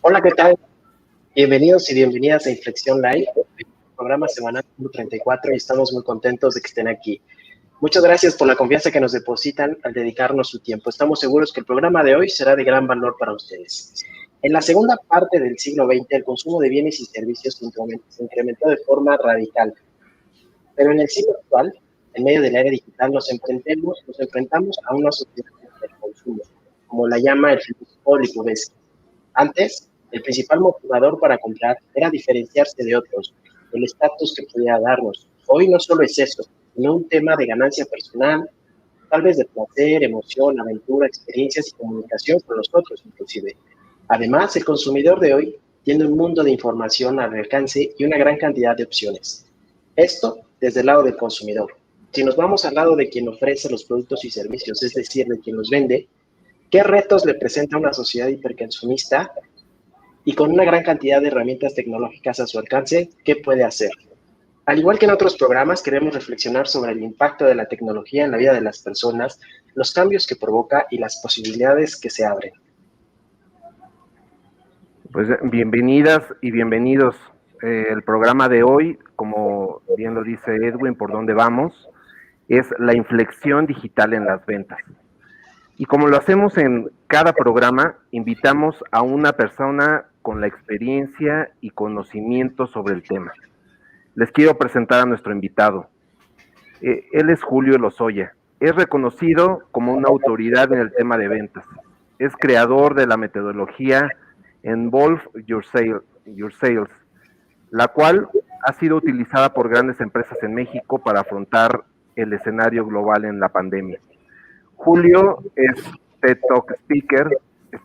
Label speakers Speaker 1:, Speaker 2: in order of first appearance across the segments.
Speaker 1: Hola, ¿qué tal? Bienvenidos y bienvenidas a Inflexión Live, programa semanal número 34, y estamos muy contentos de que estén aquí. Muchas gracias por la confianza que nos depositan al dedicarnos su tiempo. Estamos seguros que el programa de hoy será de gran valor para ustedes. En la segunda parte del siglo XX, el consumo de bienes y servicios se incrementó de forma radical. Pero en el siglo actual, en medio de la era digital, nos enfrentamos a una sociedad del consumo, como la llama el filósofo Lipovetsky. Antes, el principal motivador para comprar era diferenciarse de otros, el estatus que podía darnos. Hoy no solo es eso, sino un tema de ganancia personal, tal vez de placer, emoción, aventura, experiencias y comunicación con los otros inclusive. Además, el consumidor de hoy tiene un mundo de información al alcance y una gran cantidad de opciones. Esto desde el lado del consumidor. Si nos vamos al lado de quien ofrece los productos y servicios, es decir, de quien los vende, ¿qué retos le presenta una sociedad hiperconsumista y con una gran cantidad de herramientas tecnológicas a su alcance? ¿Qué puede hacer? Al igual que en otros programas, queremos reflexionar sobre el impacto de la tecnología en la vida de las personas, los cambios que provoca y las posibilidades que se abren.
Speaker 2: Pues bienvenidas y bienvenidos. El programa de hoy, como bien lo dice Edwin, por dónde vamos, es la inflexión digital en las ventas. Y como lo hacemos en cada programa, invitamos a una persona con la experiencia y conocimiento sobre el tema. Les quiero presentar a nuestro invitado. Él es Julio Lozoya. Es reconocido como una autoridad en el tema de ventas. Es creador de la metodología Involve Your Sales, la cual ha sido utilizada por grandes empresas en México para afrontar el escenario global en la pandemia. Julio es TED Talk Speaker,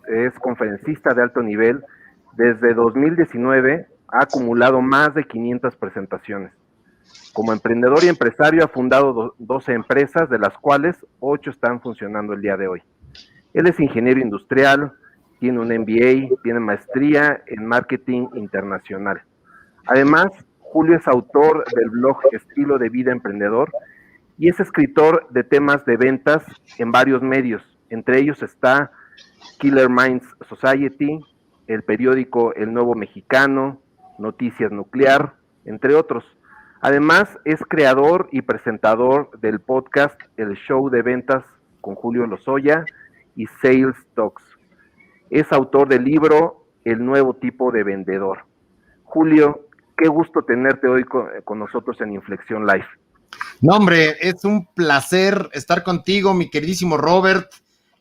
Speaker 2: es conferencista de alto nivel. Desde 2019 ha acumulado más de 500 presentaciones. Como emprendedor y empresario ha fundado 12 empresas, de las cuales 8 están funcionando el día de hoy. Él es ingeniero industrial, tiene un MBA, tiene maestría en marketing internacional. Además, Julio es autor del blog Estilo de Vida Emprendedor y es escritor de temas de ventas en varios medios. Entre ellos está Killer Minds Society, el periódico El Nuevo Mexicano, Noticias Nuclear, entre otros. Además, es creador y presentador del podcast El Show de Ventas con Julio Lozoya y Sales Talks. Es autor del libro El Nuevo Tipo de Vendedor. Julio, qué gusto tenerte hoy con nosotros en Inflexión Live.
Speaker 3: No, hombre, es un placer estar contigo, mi queridísimo Robert,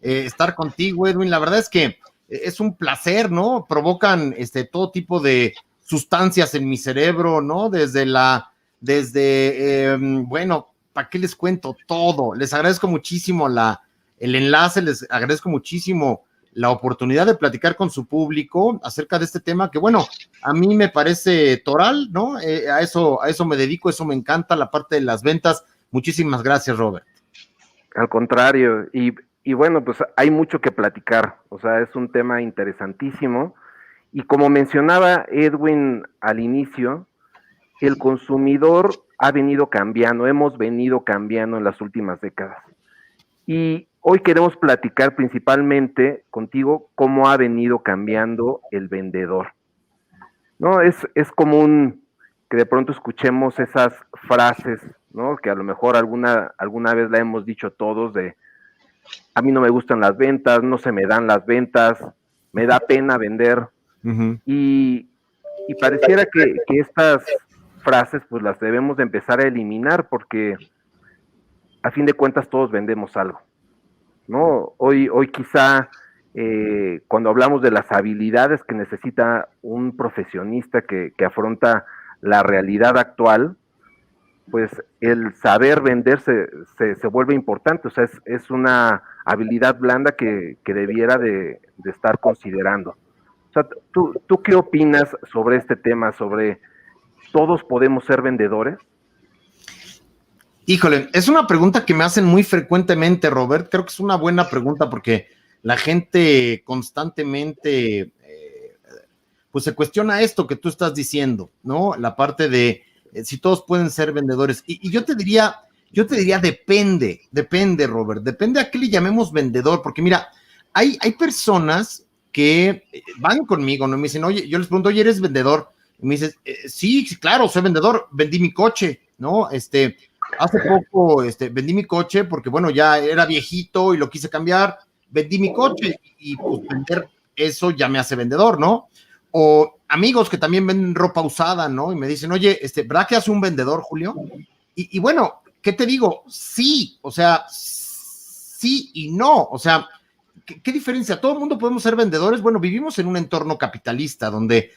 Speaker 3: estar contigo, Edwin. La verdad es que es un placer, ¿no? Provocan todo tipo de sustancias en mi cerebro, ¿no? Bueno, ¿para qué les cuento todo? Les agradezco muchísimo el enlace, les agradezco muchísimo la oportunidad de platicar con su público acerca de este tema que, bueno, a mí me parece toral, ¿no? A eso me dedico, eso me encanta, la parte de las ventas. Muchísimas gracias, Robert.
Speaker 2: Al contrario, y bueno, pues hay mucho que platicar, o sea, es un tema interesantísimo, y como mencionaba Edwin al inicio, el consumidor ha venido cambiando, hemos venido cambiando en las últimas décadas, y hoy queremos platicar principalmente contigo cómo ha venido cambiando el vendedor. No, es común que de pronto escuchemos esas frases, ¿no? Que a lo mejor alguna vez la hemos dicho todos, de a mí no me gustan las ventas, no se me dan las ventas, me da pena vender. Uh-huh. Y pareciera que estas frases pues las debemos de empezar a eliminar, porque a fin de cuentas todos vendemos algo, ¿no? Hoy quizá cuando hablamos de las habilidades que necesita un profesionista que afronta la realidad actual, pues el saber vender se vuelve importante, o sea, es una habilidad blanda que debiera de estar considerando. O sea, ¿tú qué opinas sobre este tema, sobre todos podemos ser vendedores?
Speaker 3: Híjole, es una pregunta que me hacen muy frecuentemente, Robert. Creo que es una buena pregunta porque la gente constantemente pues se cuestiona esto que tú estás diciendo, ¿no? La parte de si todos pueden ser vendedores. Y yo te diría depende, Robert, depende a qué le llamemos vendedor, porque mira, hay personas que van conmigo, ¿no? Me dicen, oye, yo les pregunto, oye, ¿eres vendedor? Y me dices, sí, claro, soy vendedor, vendí mi coche, ¿no? Hace poco vendí mi coche porque, bueno, ya era viejito y lo quise cambiar, vendí mi coche y pues vender eso ya me hace vendedor, ¿no? O amigos que también venden ropa usada, ¿no? Y me dicen, oye, ¿verdad que hace un vendedor, Julio? Y bueno, ¿qué te digo? Sí, o sea, sí y no, o sea, ¿qué diferencia? ¿Todo el mundo podemos ser vendedores? Bueno, vivimos en un entorno capitalista donde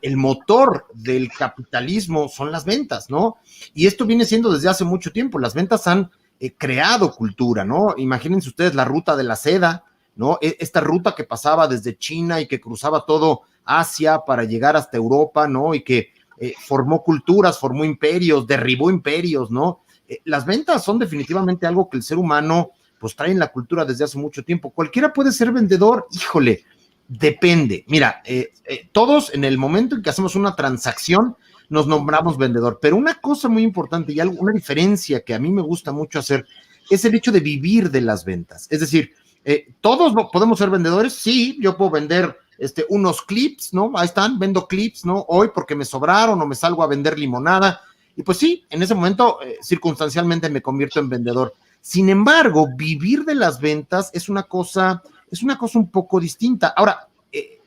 Speaker 3: el motor del capitalismo son las ventas, ¿no? Y esto viene siendo desde hace mucho tiempo. Las ventas han creado cultura, ¿no? Imagínense ustedes la ruta de la seda, ¿no? Esta ruta que pasaba desde China y que cruzaba todo Asia para llegar hasta Europa, ¿no? Y que formó culturas, formó imperios, derribó imperios, ¿no? Las ventas son definitivamente algo que el ser humano pues trae en la cultura desde hace mucho tiempo. Cualquiera puede ser vendedor, híjole, depende. Mira, todos en el momento en que hacemos una transacción nos nombramos vendedor, pero una cosa muy importante y una diferencia que a mí me gusta mucho hacer es el hecho de vivir de las ventas. Es decir, todos podemos ser vendedores, sí, yo puedo vender unos clips, ¿no? Ahí están, vendo clips, ¿no? Hoy porque me sobraron o me salgo a vender limonada. Y pues sí, en ese momento, circunstancialmente me convierto en vendedor. Sin embargo, vivir de las ventas es una cosa un poco distinta. Ahora,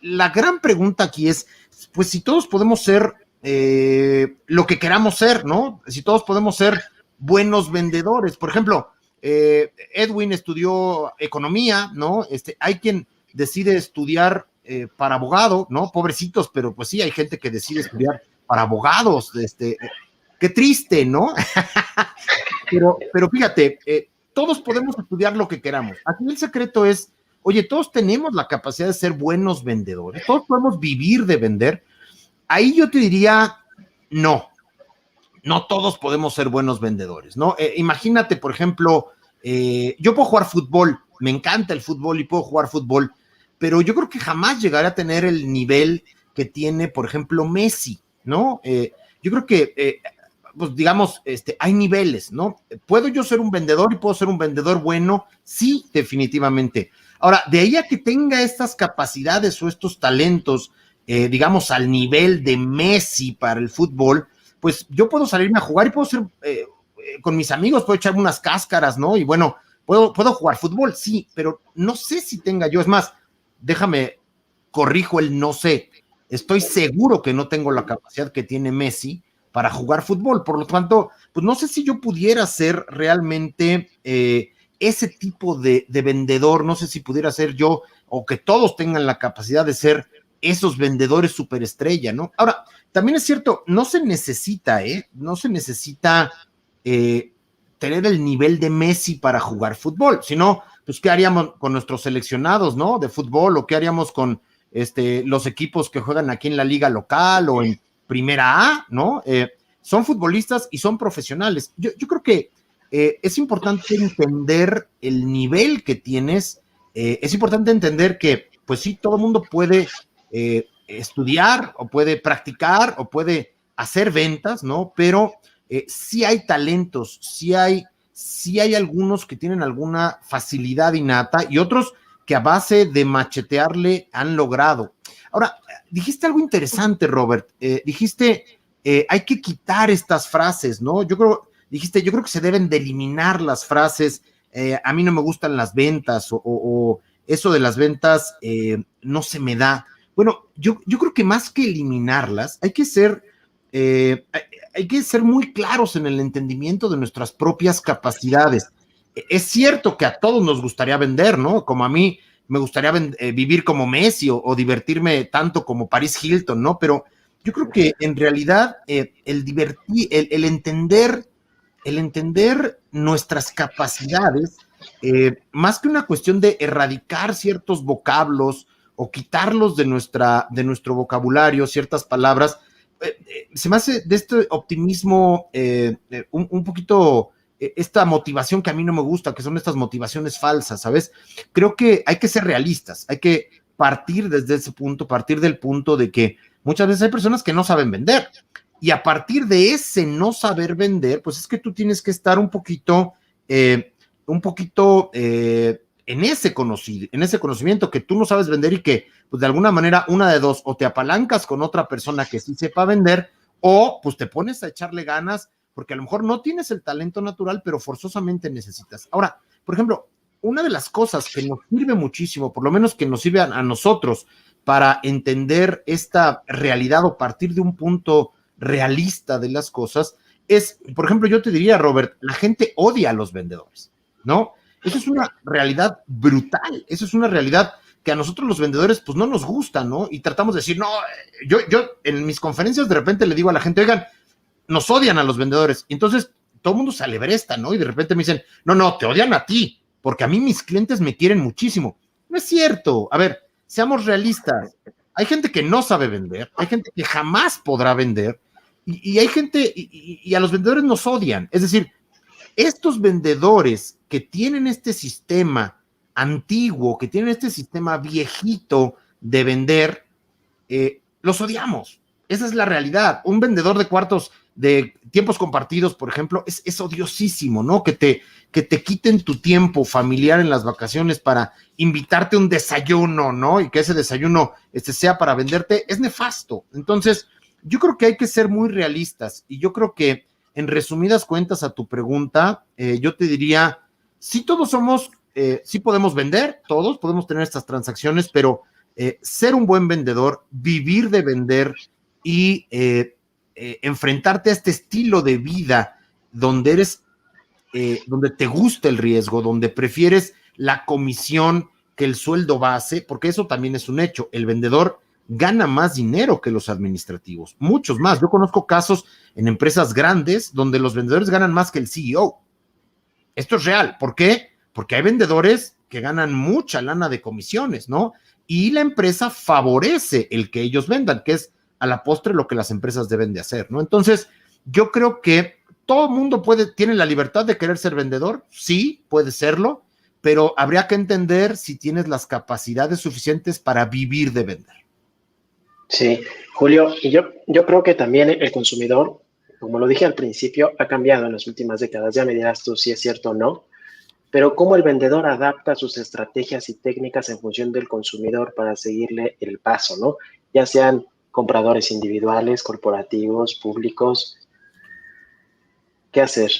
Speaker 3: la gran pregunta aquí es, pues si todos podemos ser lo que queramos ser, ¿no? Si todos podemos ser buenos vendedores. Por ejemplo, Edwin estudió economía, ¿no? Hay quien decide estudiar para abogado, ¿no? Pobrecitos, pero pues sí, hay gente que decide estudiar para abogados, qué triste, ¿no? pero fíjate, todos podemos estudiar lo que queramos. Aquí el secreto es, oye, todos tenemos la capacidad de ser buenos vendedores, todos podemos vivir de vender. Ahí yo te diría, no todos podemos ser buenos vendedores, ¿no? Imagínate, por ejemplo, yo puedo jugar fútbol, me encanta el fútbol y puedo jugar fútbol, pero yo creo que jamás llegaré a tener el nivel que tiene, por ejemplo, Messi, ¿no? Yo creo que, pues digamos, hay niveles, ¿no? ¿Puedo yo ser un vendedor y puedo ser un vendedor bueno? Sí, definitivamente. Ahora, de ahí a que tenga estas capacidades o estos talentos, digamos, al nivel de Messi para el fútbol, pues yo puedo salirme a jugar y puedo ser, con mis amigos, puedo echarme unas cáscaras, ¿no? Y bueno, puedo jugar fútbol, sí, pero no sé si tenga yo, es más, déjame, corrijo el no sé, estoy seguro que no tengo la capacidad que tiene Messi para jugar fútbol, por lo tanto, pues no sé si yo pudiera ser realmente ese tipo de vendedor, no sé si pudiera ser yo, o que todos tengan la capacidad de ser esos vendedores superestrella, ¿no? Ahora, también es cierto, no se necesita tener el nivel de Messi para jugar fútbol, sino, pues, ¿qué haríamos con nuestros seleccionados, ¿no? De fútbol, o qué haríamos con los equipos que juegan aquí en la liga local o en Primera A, ¿no? Son futbolistas y son profesionales. Yo creo que es importante entender el nivel que tienes, es importante entender que, pues sí, todo el mundo puede estudiar o puede practicar o puede hacer ventas, ¿no? Pero sí hay talentos, sí hay algunos que tienen alguna facilidad innata y otros que a base de machetearle han logrado. Ahora, dijiste algo interesante, Robert. Dijiste, hay que quitar estas frases, ¿no? Yo creo que se deben de eliminar las frases, a mí no me gustan las ventas o eso de las ventas no se me da. Bueno, yo creo que más que eliminarlas, hay que ser muy claros en el entendimiento de nuestras propias capacidades. Es cierto que a todos nos gustaría vender, ¿no? Como a mí me gustaría vivir como Messi o divertirme tanto como Paris Hilton, ¿no? Pero yo creo que en realidad el entender nuestras capacidades, más que una cuestión de erradicar ciertos vocablos o quitarlos de nuestro vocabulario, ciertas palabras, se me hace de este optimismo un poquito esta motivación que a mí no me gusta, que son estas motivaciones falsas, ¿sabes? Creo que hay que ser realistas, hay que partir desde ese punto, partir del punto de que muchas veces hay personas que no saben vender, y a partir de ese no saber vender, pues es que tú tienes que estar un poquito en ese conocimiento que tú no sabes vender y que, pues de alguna manera, una de dos, o te apalancas con otra persona que sí sepa vender, o pues te pones a echarle ganas, porque a lo mejor no tienes el talento natural, pero forzosamente necesitas. Ahora, por ejemplo, una de las cosas que nos sirve muchísimo, por lo menos que nos sirve a nosotros para entender esta realidad o partir de un punto realista de las cosas, es, por ejemplo, yo te diría, Robert, la gente odia a los vendedores, ¿no? Eso es una realidad brutal, eso es una realidad que a nosotros los vendedores pues no nos gusta, ¿no? Y tratamos de decir, no, yo en mis conferencias de repente le digo a la gente, oigan, nos odian a los vendedores, y entonces todo el mundo se alebresta, ¿no? Y de repente me dicen, no, te odian a ti, porque a mí mis clientes me quieren muchísimo. No es cierto, a ver, seamos realistas, hay gente que no sabe vender, hay gente que jamás podrá vender, y hay gente, y a los vendedores nos odian, es decir, estos vendedores que tienen este sistema antiguo, que tienen este sistema viejito de vender, los odiamos. Esa es la realidad. Un vendedor de cuartos de tiempos compartidos, por ejemplo, es odiosísimo, ¿no? Que te quiten tu tiempo familiar en las vacaciones para invitarte a un desayuno, ¿no? Y que ese desayuno sea para venderte, es nefasto. Entonces, yo creo que hay que ser muy realistas y yo creo que en resumidas cuentas a tu pregunta, yo te diría, sí todos somos, sí podemos vender, todos podemos tener estas transacciones, pero ser un buen vendedor, vivir de vender y enfrentarte a este estilo de vida donde eres, donde te gusta el riesgo, donde prefieres la comisión que el sueldo base, porque eso también es un hecho, el vendedor gana más dinero que los administrativos, muchos más. Yo conozco casos en empresas grandes donde los vendedores ganan más que el CEO. Esto es real. ¿Por qué? Porque hay vendedores que ganan mucha lana de comisiones, ¿no? Y la empresa favorece el que ellos vendan, que es a la postre lo que las empresas deben de hacer, ¿no? Entonces, yo creo que todo el mundo tiene la libertad de querer ser vendedor, sí, puede serlo, pero habría que entender si tienes las capacidades suficientes para vivir de vender.
Speaker 1: Sí, Julio, y yo creo que también el consumidor, como lo dije al principio, ha cambiado en las últimas décadas. Ya me dirás tú si es cierto o no, pero cómo el vendedor adapta sus estrategias y técnicas en función del consumidor para seguirle el paso, ¿no? Ya sean compradores individuales, corporativos, públicos. ¿Qué hacer?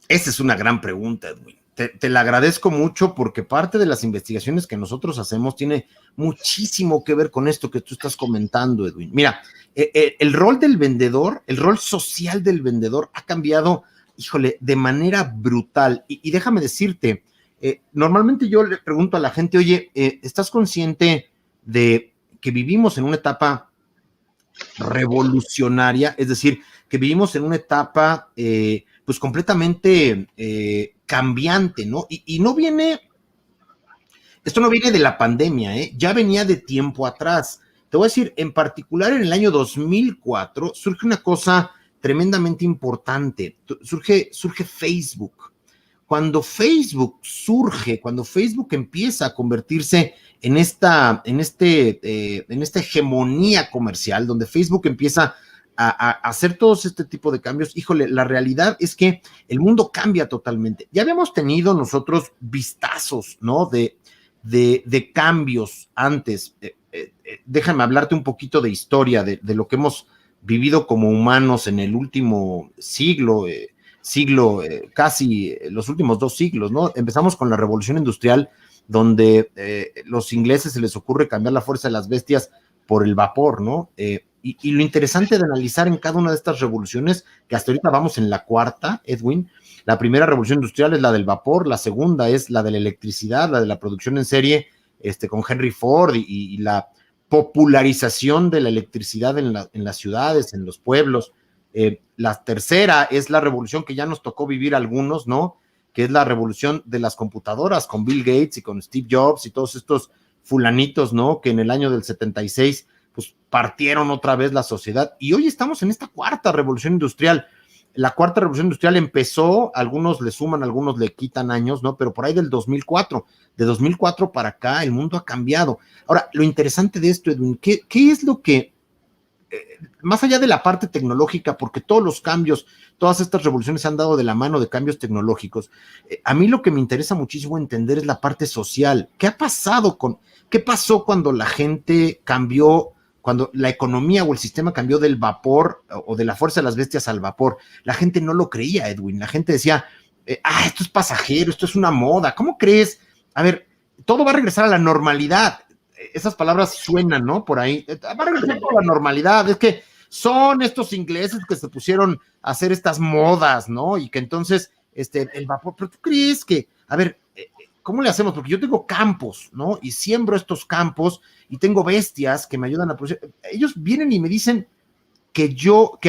Speaker 3: Esa es una gran pregunta, Edwin. Te la agradezco mucho porque parte de las investigaciones que nosotros hacemos tiene muchísimo que ver con esto que tú estás comentando, Edwin. Mira, el rol del vendedor, el rol social del vendedor ha cambiado, híjole, de manera brutal. Y déjame decirte, normalmente yo le pregunto a la gente, oye, ¿estás consciente de que vivimos en una etapa revolucionaria? Es decir, que vivimos en una etapa pues completamente cambiante, ¿no? Y no viene, esto no viene de la pandemia, ya venía de tiempo atrás. Te voy a decir, en particular en el año 2004 surge una cosa tremendamente importante, surge Facebook. Cuando Facebook surge, cuando Facebook empieza a convertirse en esta hegemonía comercial, donde Facebook empieza a hacer todos este tipo de cambios, híjole, la realidad es que el mundo cambia totalmente. Ya habíamos tenido nosotros vistazos, ¿no? De cambios antes. Déjame hablarte un poquito de historia, de lo que hemos vivido como humanos en el último siglo, casi los últimos 2 siglos, ¿no? Empezamos con la Revolución Industrial, donde los ingleses se les ocurre cambiar la fuerza de las bestias por el vapor, ¿no? Y lo interesante de analizar en cada una de estas revoluciones, que hasta ahorita vamos en la 4ª, Edwin, la primera revolución industrial es la del vapor, la segunda es la de la electricidad, la de la producción en serie, con Henry Ford y la popularización de la electricidad en las ciudades, en los pueblos. La tercera es la revolución que ya nos tocó vivir algunos, ¿no? Que es la revolución de las computadoras con Bill Gates y con Steve Jobs y todos estos fulanitos, ¿no? Que en el año del 76 pues partieron otra vez la sociedad y hoy estamos en esta 4ª revolución industrial. La 4ª revolución industrial empezó, algunos le suman, algunos le quitan años, ¿no? Pero por ahí del 2004, de 2004 para acá el mundo ha cambiado. Ahora, lo interesante de esto, Edwin, ¿qué es lo que más allá de la parte tecnológica, porque todos los cambios, todas estas revoluciones se han dado de la mano de cambios tecnológicos, a mí lo que me interesa muchísimo entender es la parte social. ¿Qué pasó cuando la gente cambió, cuando la economía o el sistema cambió del vapor o de la fuerza de las bestias al vapor? La gente no lo creía, Edwin. La gente decía, esto es pasajero, esto es una moda. ¿Cómo crees? A ver, todo va a regresar a la normalidad. Esas palabras suenan, ¿no? Por ahí. Va a regresar a la normalidad. Es que son estos ingleses que se pusieron a hacer estas modas, ¿no? Y que entonces, el vapor, pero tú crees que, a ver, ¿cómo le hacemos? Porque yo tengo campos, ¿no? Y siembro estos campos y tengo bestias que me ayudan a producir. Ellos vienen y me dicen que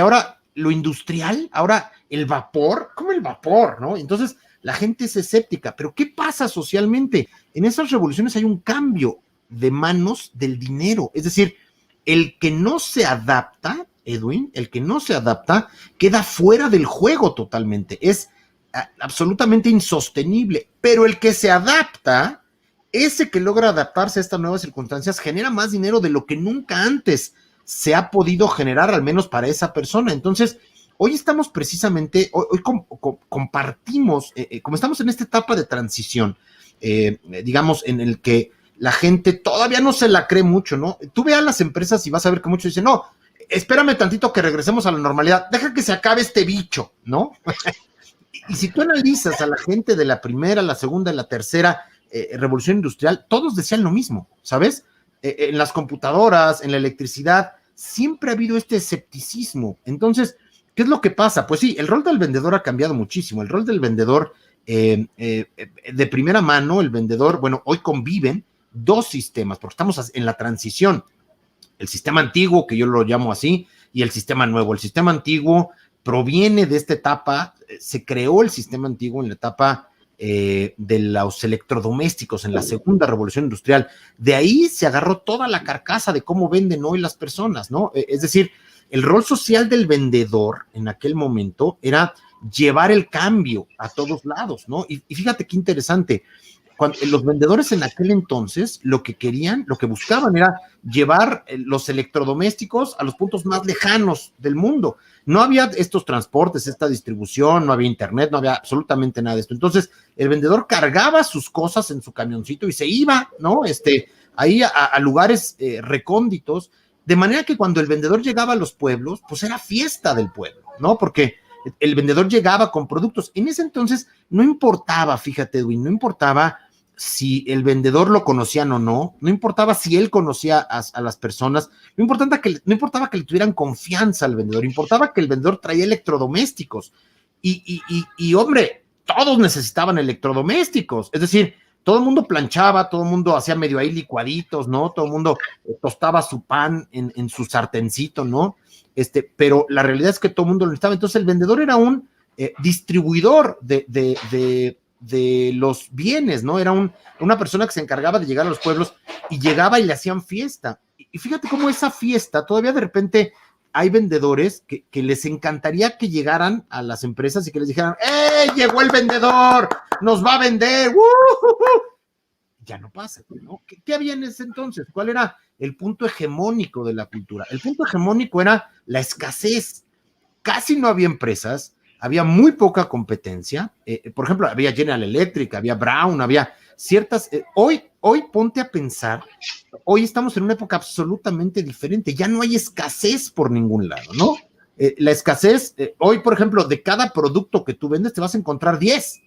Speaker 3: ahora lo industrial, ahora el vapor, ¿cómo el vapor, no? Entonces la gente es escéptica. Pero ¿qué pasa socialmente? En esas revoluciones hay un cambio de manos del dinero. Es decir, el que no se adapta, Edwin, el que no se adapta, queda fuera del juego totalmente. Es absolutamente insostenible, pero el que se adapta, ese que logra adaptarse a estas nuevas circunstancias, genera más dinero de lo que nunca antes se ha podido generar, al menos para esa persona. Entonces, hoy estamos precisamente, hoy compartimos, como estamos en esta etapa de transición, digamos, en el que la gente todavía no se la cree mucho, ¿no? Tú ve a las empresas y vas a ver que muchos dicen, no, espérame tantito que regresemos a la normalidad, deja que se acabe este bicho, ¿no? Y si tú analizas a la gente de la primera, la segunda y la tercera revolución industrial, todos decían lo mismo, ¿sabes? En las computadoras, en la electricidad, siempre ha habido este escepticismo. Entonces, ¿qué es lo que pasa? Pues sí, el rol del vendedor ha cambiado muchísimo. El rol del vendedor de primera mano, el vendedor, bueno, hoy conviven dos sistemas, porque estamos en la transición. El sistema antiguo, que yo lo llamo así, y el sistema nuevo. El sistema antiguo proviene de esta etapa, se creó el sistema antiguo en la etapa de los electrodomésticos, en la segunda revolución industrial. De ahí se agarró toda la carcasa de cómo venden hoy las personas, ¿no? Es decir, el rol social del vendedor en aquel momento era llevar el cambio a todos lados, ¿no? Y fíjate qué interesante. Los vendedores en aquel entonces lo que querían, lo que buscaban era llevar los electrodomésticos a los puntos más lejanos del mundo. No había estos transportes, esta distribución, no había internet, no había absolutamente nada de esto. Entonces, el vendedor cargaba sus cosas en su camioncito y se iba, ¿no? Ahí a lugares recónditos, de manera que cuando el vendedor llegaba a los pueblos, pues era fiesta del pueblo, ¿no? Porque el vendedor llegaba con productos. En ese entonces no importaba, fíjate, Edwin, no importaba si el vendedor lo conocían o no, no importaba si él conocía a las personas, no importaba que le tuvieran confianza al vendedor, importaba que el vendedor traía electrodomésticos y hombre, todos necesitaban electrodomésticos, es decir, todo el mundo planchaba, todo el mundo hacía medio ahí licuaditos, ¿no? Todo el mundo tostaba su pan en su sartencito, ¿no? Pero la realidad es que todo el mundo lo necesitaba. Entonces el vendedor era un distribuidor de los bienes, ¿no? Era una persona que se encargaba de llegar a los pueblos y llegaba y le hacían fiesta. Y fíjate cómo esa fiesta, todavía de repente hay vendedores que les encantaría que llegaran a las empresas y que les dijeran, ¡eh, llegó el vendedor! ¡Nos va a vender! Ya no pasa, ¿no? ¿Qué había en ese entonces? ¿Cuál era el punto hegemónico de la cultura? El punto hegemónico era la escasez. Casi no había empresas, había muy poca competencia. Por ejemplo, había General Electric, había Brown, había ciertas... Hoy ponte a pensar, hoy estamos en una época absolutamente diferente. Ya no hay escasez por ningún lado, ¿no? La escasez, hoy, por ejemplo, de cada producto que tú vendes, te vas a encontrar 10.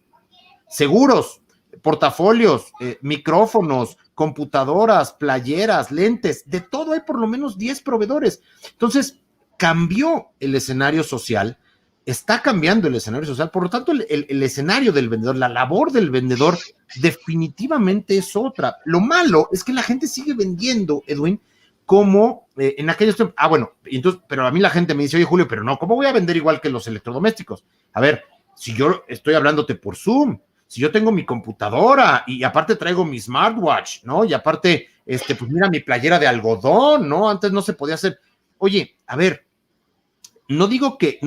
Speaker 3: Seguros, portafolios, micrófonos, computadoras, playeras, lentes, de todo hay por lo menos 10 proveedores. Entonces, cambió el escenario social, está cambiando el escenario social, por lo tanto, el escenario del vendedor, la labor del vendedor, definitivamente es otra. Lo malo es que la gente sigue vendiendo, Edwin, como en aquellos tiempos. Bueno, entonces, pero a mí la gente me dice, oye, Julio, pero no, ¿cómo voy a vender igual que los electrodomésticos? A ver, si yo estoy hablándote por Zoom, si yo tengo mi computadora y aparte traigo mi smartwatch, ¿no? Y aparte, pues mira mi playera de algodón, ¿no? Antes no se podía hacer. Oye, a ver, no digo que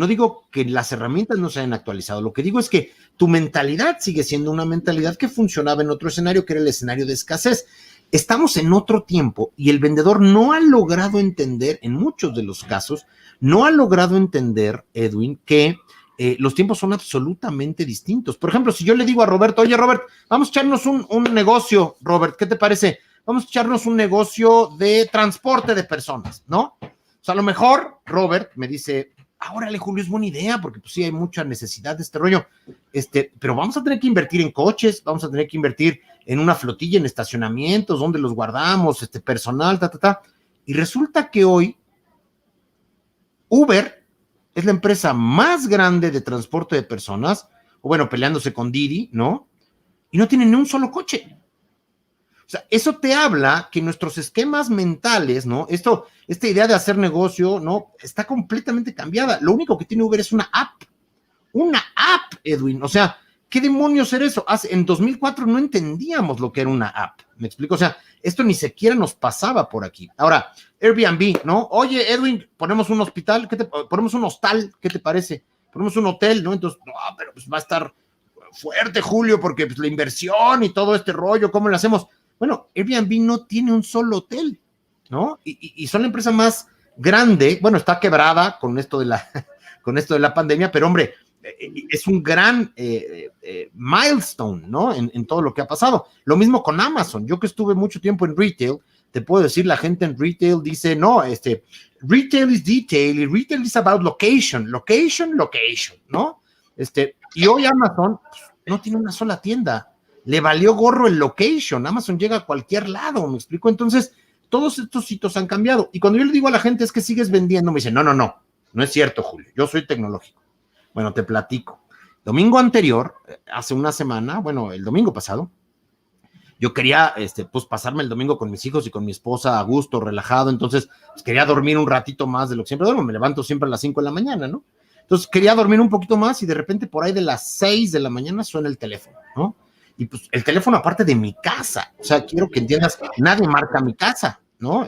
Speaker 3: las herramientas no se hayan actualizado, lo que digo es que tu mentalidad sigue siendo una mentalidad que funcionaba en otro escenario, que era el escenario de escasez. estamos en otro tiempo y el vendedor no ha logrado entender, en muchos de los casos, no ha logrado entender, Edwin, que los tiempos son absolutamente distintos. Por ejemplo, si yo le digo a Roberto, oye, Robert, vamos a echarnos un negocio, Robert, ¿qué te parece? Vamos a echarnos un negocio de transporte de personas, ¿no? O sea, a lo mejor Robert me dice, órale, Julio, es buena idea, porque pues sí hay mucha necesidad de este rollo, pero vamos a tener que invertir en coches, vamos a tener que invertir en una flotilla, en estacionamientos, donde los guardamos, personal, y resulta que hoy Uber es la empresa más grande de transporte de personas, o bueno, peleándose con Didi, ¿no? Y no tienen ni un solo coche. O sea, eso te habla que nuestros esquemas mentales, ¿no? Esta idea de hacer negocio, ¿no? Está completamente cambiada. Lo único que tiene Uber es una app, Edwin. O sea, ¿qué demonios era eso? En 2004 no entendíamos lo que era una app. ¿Me explico? O sea, esto ni siquiera nos pasaba por aquí. Ahora, Airbnb, ¿no? Oye, Edwin, ponemos un hospital, ponemos un hostal, ¿qué te parece? Ponemos un hotel, ¿no? Entonces, no, pero pues va a estar fuerte, Julio, porque pues la inversión y todo este rollo, ¿cómo lo hacemos? Bueno, Airbnb no tiene un solo hotel, ¿no? Y son la empresa más grande, bueno, está quebrada con esto de la pandemia, pero hombre, es un gran milestone, ¿no? En todo lo que ha pasado. Lo mismo con Amazon. Yo que estuve mucho tiempo en retail, te puedo decir, la gente en retail dice, no, retail is detail y retail is about location, ¿no? Y hoy Amazon no tiene una sola tienda. Le valió gorro el location. Amazon llega a cualquier lado, ¿me explico? Entonces, todos estos sitios han cambiado. Y cuando yo le digo a la gente, es que sigues vendiendo, me dicen, no es cierto, Julio, yo soy tecnológico. Bueno, te platico. Domingo anterior, hace una semana, bueno, el domingo pasado, yo quería, pues, pasarme el domingo con mis hijos y con mi esposa a gusto, relajado, entonces, pues, quería dormir un ratito más de lo que siempre duermo, me levanto siempre a las 5 de la mañana, ¿no? Entonces, quería dormir un poquito más y de repente por ahí de las 6 de la mañana suena el teléfono, ¿no? Y pues el teléfono aparte de mi casa, o sea, quiero que entiendas, nadie marca a mi casa, ¿no?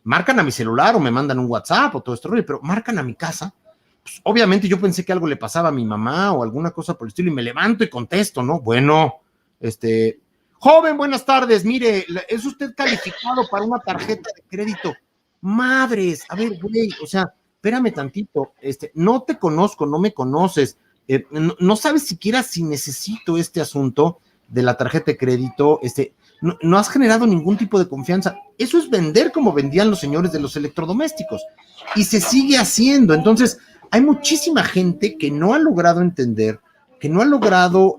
Speaker 3: Marcan a mi celular o me mandan un WhatsApp o todo esto, pero marcan a mi casa. Pues obviamente yo pensé que algo le pasaba a mi mamá o alguna cosa por el estilo y me levanto y contesto, ¿no? Bueno, joven, buenas tardes, mire, ¿es usted calificado para una tarjeta de crédito? Madres, a ver, güey, o sea, espérame tantito, no te conozco, no me conoces, no sabes siquiera si necesito este asunto de la tarjeta de crédito, no has generado ningún tipo de confianza. Eso es vender como vendían los señores de los electrodomésticos y se sigue haciendo. Entonces, hay muchísima gente que no ha logrado entender, que no ha logrado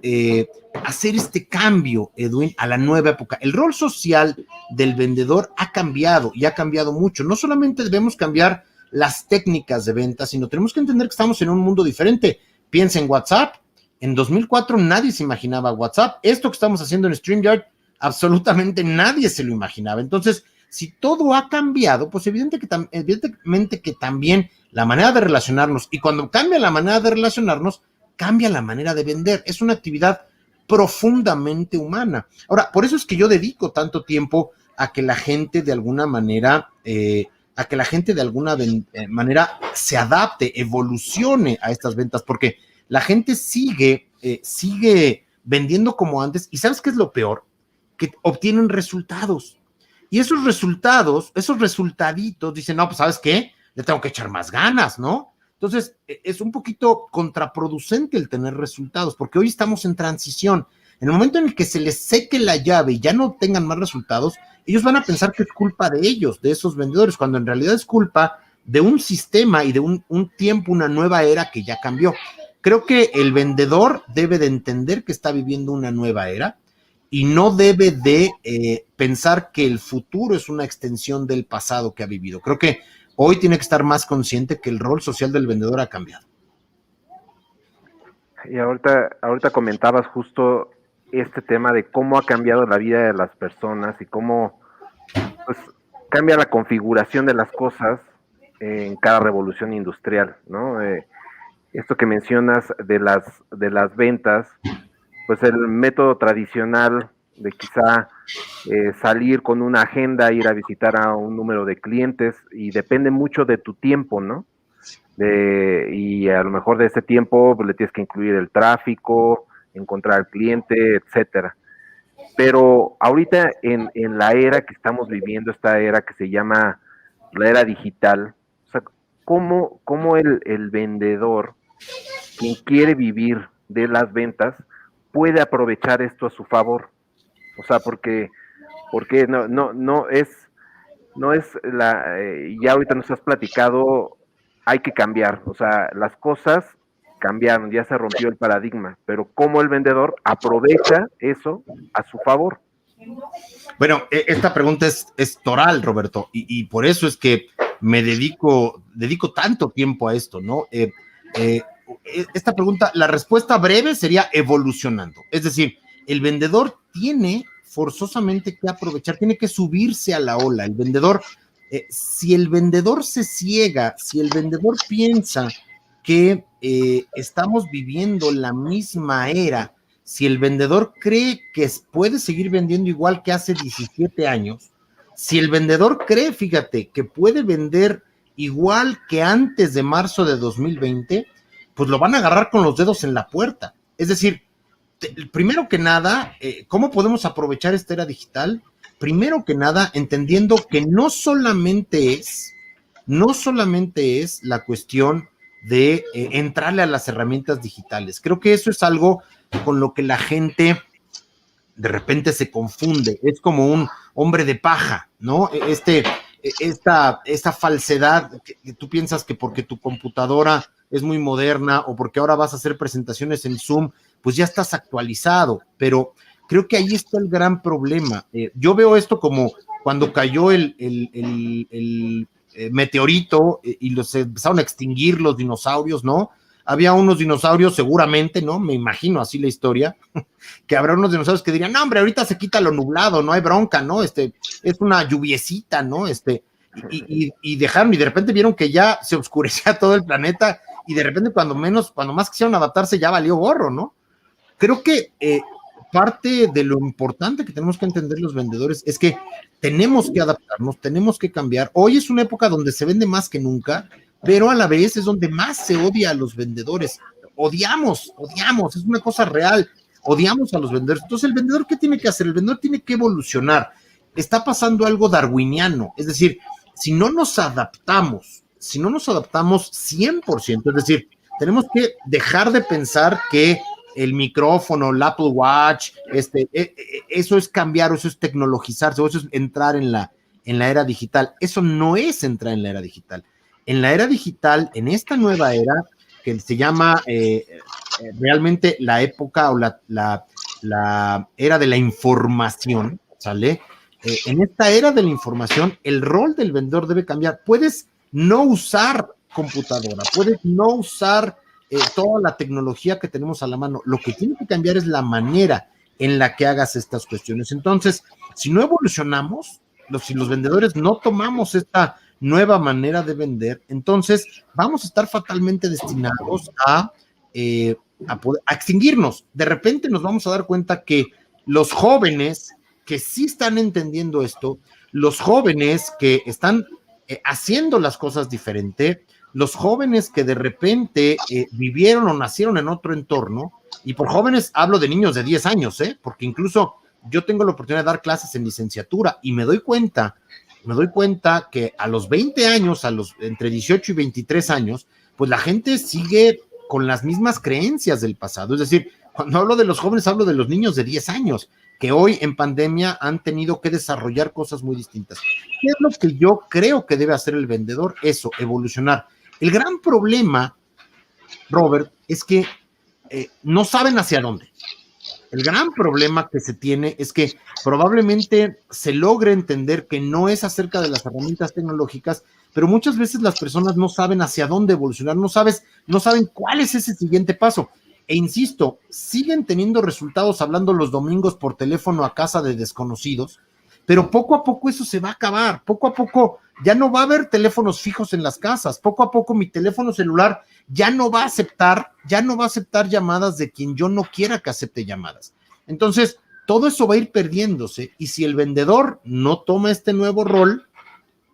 Speaker 3: hacer este cambio, Edwin, a la nueva época. El rol social del vendedor ha cambiado y ha cambiado mucho. No solamente debemos cambiar las técnicas de venta, sino tenemos que entender que estamos en un mundo diferente. Piensa en WhatsApp. En 2004 nadie se imaginaba WhatsApp. Esto que estamos haciendo en StreamYard, absolutamente nadie se lo imaginaba. Entonces, si todo ha cambiado, pues evidentemente que también la manera de relacionarnos, y cuando cambia la manera de relacionarnos, cambia la manera de vender. Es una actividad profundamente humana. Ahora, por eso es que yo dedico tanto tiempo a que la gente de alguna manera se adapte, evolucione a estas ventas, porque la gente sigue vendiendo como antes, y ¿sabes qué es lo peor? Que obtienen resultados, y esos resultaditos, dicen, no, pues ¿sabes qué? Le tengo que echar más ganas, ¿no? Entonces, es un poquito contraproducente el tener resultados, porque hoy estamos en transición. En el momento en el que se les seque la llave y ya no tengan más resultados, ellos van a pensar que es culpa de ellos, de esos vendedores, cuando en realidad es culpa de un sistema y de un tiempo, una nueva era que ya cambió. Creo que el vendedor debe de entender que está viviendo una nueva era y no debe de pensar que el futuro es una extensión del pasado que ha vivido. Creo que hoy tiene que estar más consciente que el rol social del vendedor ha cambiado.
Speaker 2: Y ahorita comentabas justo este tema de cómo ha cambiado la vida de las personas y cómo pues, cambia la configuración de las cosas en cada revolución industrial, ¿no? Esto que mencionas de las ventas, pues el método tradicional de quizá salir con una agenda, ir a visitar a un número de clientes, y depende mucho de tu tiempo, ¿no? Y a lo mejor de ese tiempo pues, le tienes que incluir el tráfico, encontrar al cliente, etcétera. Pero ahorita en la era que estamos viviendo, esta era que se llama la era digital, o sea, ¿cómo el vendedor, quien quiere vivir de las ventas, puede aprovechar esto a su favor? O sea, porque no es ya ahorita nos has platicado, hay que cambiar, o sea, las cosas cambiaron, ya se rompió el paradigma, pero cómo el vendedor aprovecha eso a su favor.
Speaker 3: Bueno, esta pregunta es toral, Roberto, y por eso es que me dedico tanto tiempo a esto, ¿no? Esta pregunta, la respuesta breve sería evolucionando. Es decir, el vendedor tiene forzosamente que aprovechar, tiene que subirse a la ola. El vendedor, si el vendedor se ciega, si el vendedor piensa que estamos viviendo la misma era, si el vendedor cree que puede seguir vendiendo igual que hace 17 años, si el vendedor cree, fíjate, que puede vender igual que antes de marzo de 2020, pues lo van a agarrar con los dedos en la puerta. Es decir, primero que nada, ¿cómo podemos aprovechar esta era digital? Primero que nada, entendiendo que no solamente es la cuestión de entrarle a las herramientas digitales. Creo que eso es algo con lo que la gente de repente se confunde. Es como un hombre de paja, ¿no? Esta falsedad que tú piensas que porque tu computadora es muy moderna o porque ahora vas a hacer presentaciones en Zoom, pues ya estás actualizado, pero creo que ahí está el gran problema. Yo veo esto como cuando cayó el meteorito y los empezaron a extinguir los dinosaurios, ¿no? Había unos dinosaurios seguramente, ¿no? Me imagino así la historia, que habrá unos dinosaurios que dirían, no, hombre, ahorita se quita lo nublado, no hay bronca, ¿no? Es una lluviecita, ¿no? Y dejaron, y de repente vieron que ya se oscurecía todo el planeta, y de repente cuando más quisieron adaptarse ya valió gorro, ¿no? Creo que parte de lo importante que tenemos que entender los vendedores es que tenemos que adaptarnos, tenemos que cambiar. Hoy es una época donde se vende más que nunca, pero a la vez es donde más se odia a los vendedores. Odiamos, es una cosa real, odiamos a los vendedores. Entonces, ¿el vendedor qué tiene que hacer? El vendedor tiene que evolucionar. Está pasando algo darwiniano, es decir, si no nos adaptamos 100%, es decir, tenemos que dejar de pensar que el micrófono, el Apple Watch, eso es cambiar, eso es tecnologizarse, eso es entrar en la era digital. Eso no es entrar en la era digital. En la era digital, en esta nueva era, que se llama realmente la época o la era de la información, ¿sale? En esta era de la información, el rol del vendedor debe cambiar. Puedes no usar computadora, puedes no usar toda la tecnología que tenemos a la mano. Lo que tiene que cambiar es la manera en la que hagas estas cuestiones. Entonces, si no evolucionamos, si los vendedores no tomamos esta nueva manera de vender, entonces vamos a estar fatalmente destinados a extinguirnos. De repente nos vamos a dar cuenta que los jóvenes que sí están entendiendo esto, los jóvenes que están haciendo las cosas diferente, los jóvenes que de repente vivieron o nacieron en otro entorno, y por jóvenes hablo de niños de 10 años, porque incluso yo tengo la oportunidad de dar clases en licenciatura y me doy cuenta que a los 20 años, entre 18 y 23 años, pues la gente sigue con las mismas creencias del pasado. Es decir, cuando hablo de los jóvenes, hablo de los niños de 10 años, que hoy en pandemia han tenido que desarrollar cosas muy distintas. ¿Qué es lo que yo creo que debe hacer el vendedor? Eso, evolucionar. El gran problema, Robert, es que no saben hacia dónde. El gran problema que se tiene es que probablemente se logre entender que no es acerca de las herramientas tecnológicas, pero muchas veces las personas no saben hacia dónde evolucionar, no saben cuál es ese siguiente paso. E insisto, siguen teniendo resultados hablando los domingos por teléfono a casa de desconocidos, pero poco a poco eso se va a acabar, poco a poco ya no va a haber teléfonos fijos en las casas, poco a poco mi teléfono celular ya no va a aceptar llamadas de quien yo no quiera que acepte llamadas. Entonces, todo eso va a ir perdiéndose, y si el vendedor no toma este nuevo rol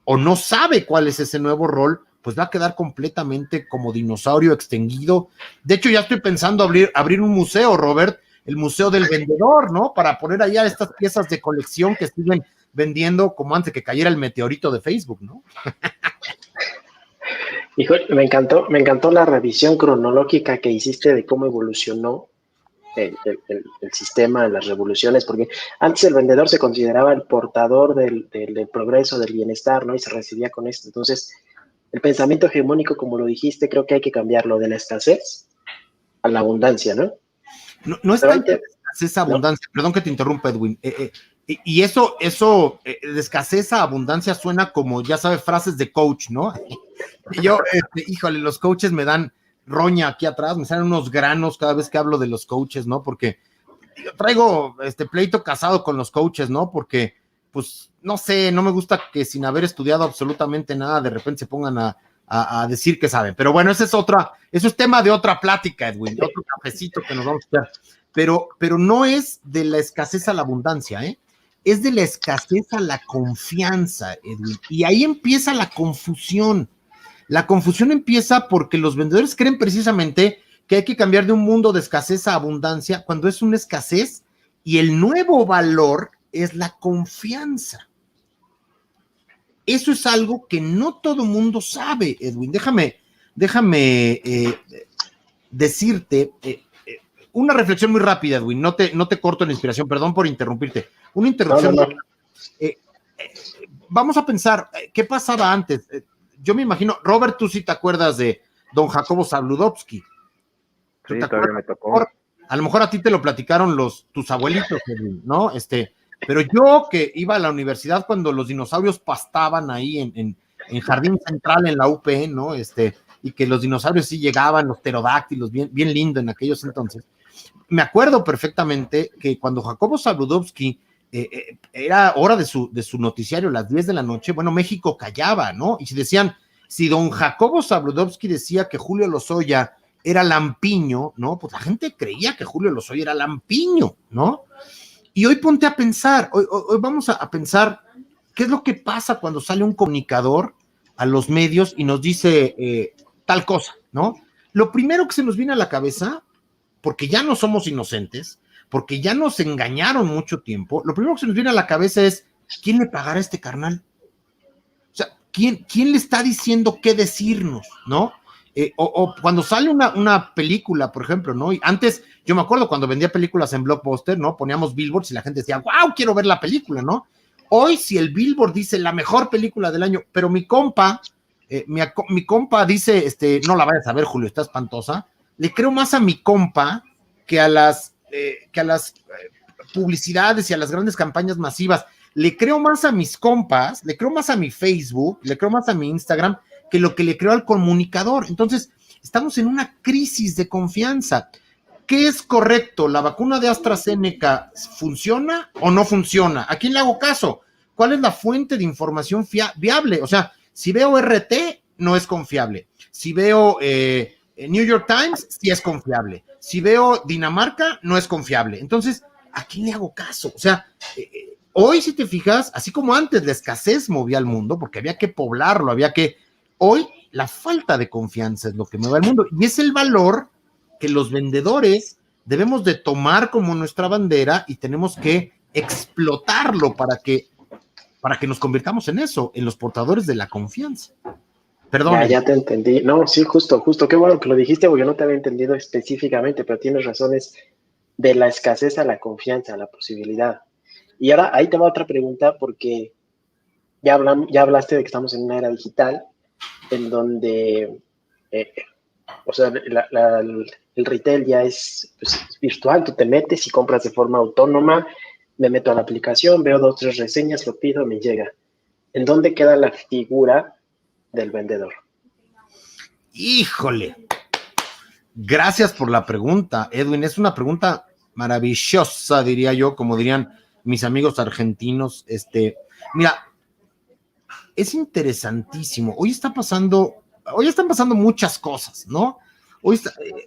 Speaker 3: o no sabe cuál es ese nuevo rol, pues va a quedar completamente como dinosaurio extinguido. De hecho, ya estoy pensando abrir un museo, Robert, el Museo del Vendedor, ¿no? Para poner allá estas piezas de colección que siguen vendiendo como antes que cayera el meteorito de Facebook, ¿no?
Speaker 1: Híjole, me encantó la revisión cronológica que hiciste de cómo evolucionó el sistema, las revoluciones, porque antes el vendedor se consideraba el portador del progreso, del bienestar, ¿no? Y se recibía con esto. Entonces, el pensamiento hegemónico, como lo dijiste, creo que hay que cambiarlo de la escasez a la abundancia, ¿no?
Speaker 3: No es tanto de escasez a abundancia, ¿no? Perdón que te interrumpa, Edwin. Y eso de escasez a abundancia suena como, ya sabes, frases de coach, ¿no? Y yo, híjole, los coaches me dan roña aquí atrás, me salen unos granos cada vez que hablo de los coaches, ¿no? Porque yo traigo pleito casado con los coaches, ¿no? Porque, pues, no sé, no me gusta que sin haber estudiado absolutamente nada, de repente se pongan a decir que saben. Pero bueno, eso es tema de otra plática, Edwin, de otro cafecito que nos vamos a echar. Pero no es de la escasez a la abundancia, ¿eh? Es de la escasez a la confianza, Edwin. Y ahí empieza la confusión. La confusión empieza porque los vendedores creen precisamente que hay que cambiar de un mundo de escasez a abundancia cuando es una escasez y el nuevo valor es la confianza. Eso es algo que no todo mundo sabe, Edwin. Déjame decirte una reflexión muy rápida, Edwin. No te corto la inspiración, perdón por interrumpirte. Una interrupción. No. Vamos a pensar, ¿qué pasaba antes? Yo me imagino, Robert, tú sí te acuerdas de don Jacobo Zabludovsky.
Speaker 2: Sí, todavía me tocó.
Speaker 3: A lo mejor a ti te lo platicaron tus abuelitos, ¿no? Pero yo que iba a la universidad cuando los dinosaurios pastaban ahí en Jardín Central en la UP, ¿no? Y que los dinosaurios sí llegaban, los pterodáctilos, bien, bien lindo en aquellos entonces. Me acuerdo perfectamente que cuando Jacobo Zabludovsky era hora de su noticiario, las 10 de la noche, bueno, México callaba, ¿no? Y si decían, si don Jacobo Zabludovsky decía que Julio Lozoya era lampiño, ¿no? Pues la gente creía que Julio Lozoya era lampiño, ¿no? Y hoy ponte a pensar, hoy vamos a pensar qué es lo que pasa cuando sale un comunicador a los medios y nos dice tal cosa, ¿no? Lo primero que se nos viene a la cabeza, porque ya no somos inocentes, porque ya nos engañaron mucho tiempo, lo primero que se nos viene a la cabeza es, ¿quién le pagará a este carnal? O sea, ¿quién le está diciendo qué decirnos, no? O cuando sale una película, por ejemplo, ¿no? Y antes, yo me acuerdo cuando vendía películas en Blockbuster, ¿no? Poníamos billboards y la gente decía, ¡wow! Quiero ver la película, ¿no? Hoy, si el billboard dice la mejor película del año, pero mi compa dice, no la vayas a ver, Julio, está espantosa, le creo más a mi compa que a las publicidades y a las grandes campañas masivas. Le creo más a mis compas, le creo más a mi Facebook, le creo más a mi Instagram que lo que le creo al comunicador. Entonces, estamos en una crisis de confianza. ¿Qué es correcto? ¿La vacuna de AstraZeneca funciona o no funciona? ¿A quién le hago caso? ¿Cuál es la fuente de información viable? O sea, si veo RT, no es confiable. Si veo New York Times, sí es confiable. Si veo Dinamarca, no es confiable. Entonces, ¿a quién le hago caso? O sea, hoy, si te fijas, así como antes la escasez movía al mundo, porque había que poblarlo, hoy la falta de confianza es lo que mueve al mundo. Y es el valor que los vendedores debemos de tomar como nuestra bandera y tenemos que explotarlo para que nos convirtamos en eso, en los portadores de la confianza. Perdón.
Speaker 1: Ya te entendí. No, sí, justo. Qué bueno que lo dijiste, porque yo no te había entendido específicamente, pero tienes razones de la escasez a la confianza, a la posibilidad. Y ahora ahí te va otra pregunta, porque ya hablaste de que estamos en una era digital, en donde, o sea, el retail ya es virtual, tú te metes y compras de forma autónoma, me meto a la aplicación, veo 2 o 3 reseñas, lo pido, me llega. ¿En dónde queda la figura del vendedor?
Speaker 3: Híjole, gracias por la pregunta, Edwin. Es una pregunta maravillosa, diría yo, como dirían mis amigos argentinos. Mira, es interesantísimo. Hoy están pasando muchas cosas, ¿no?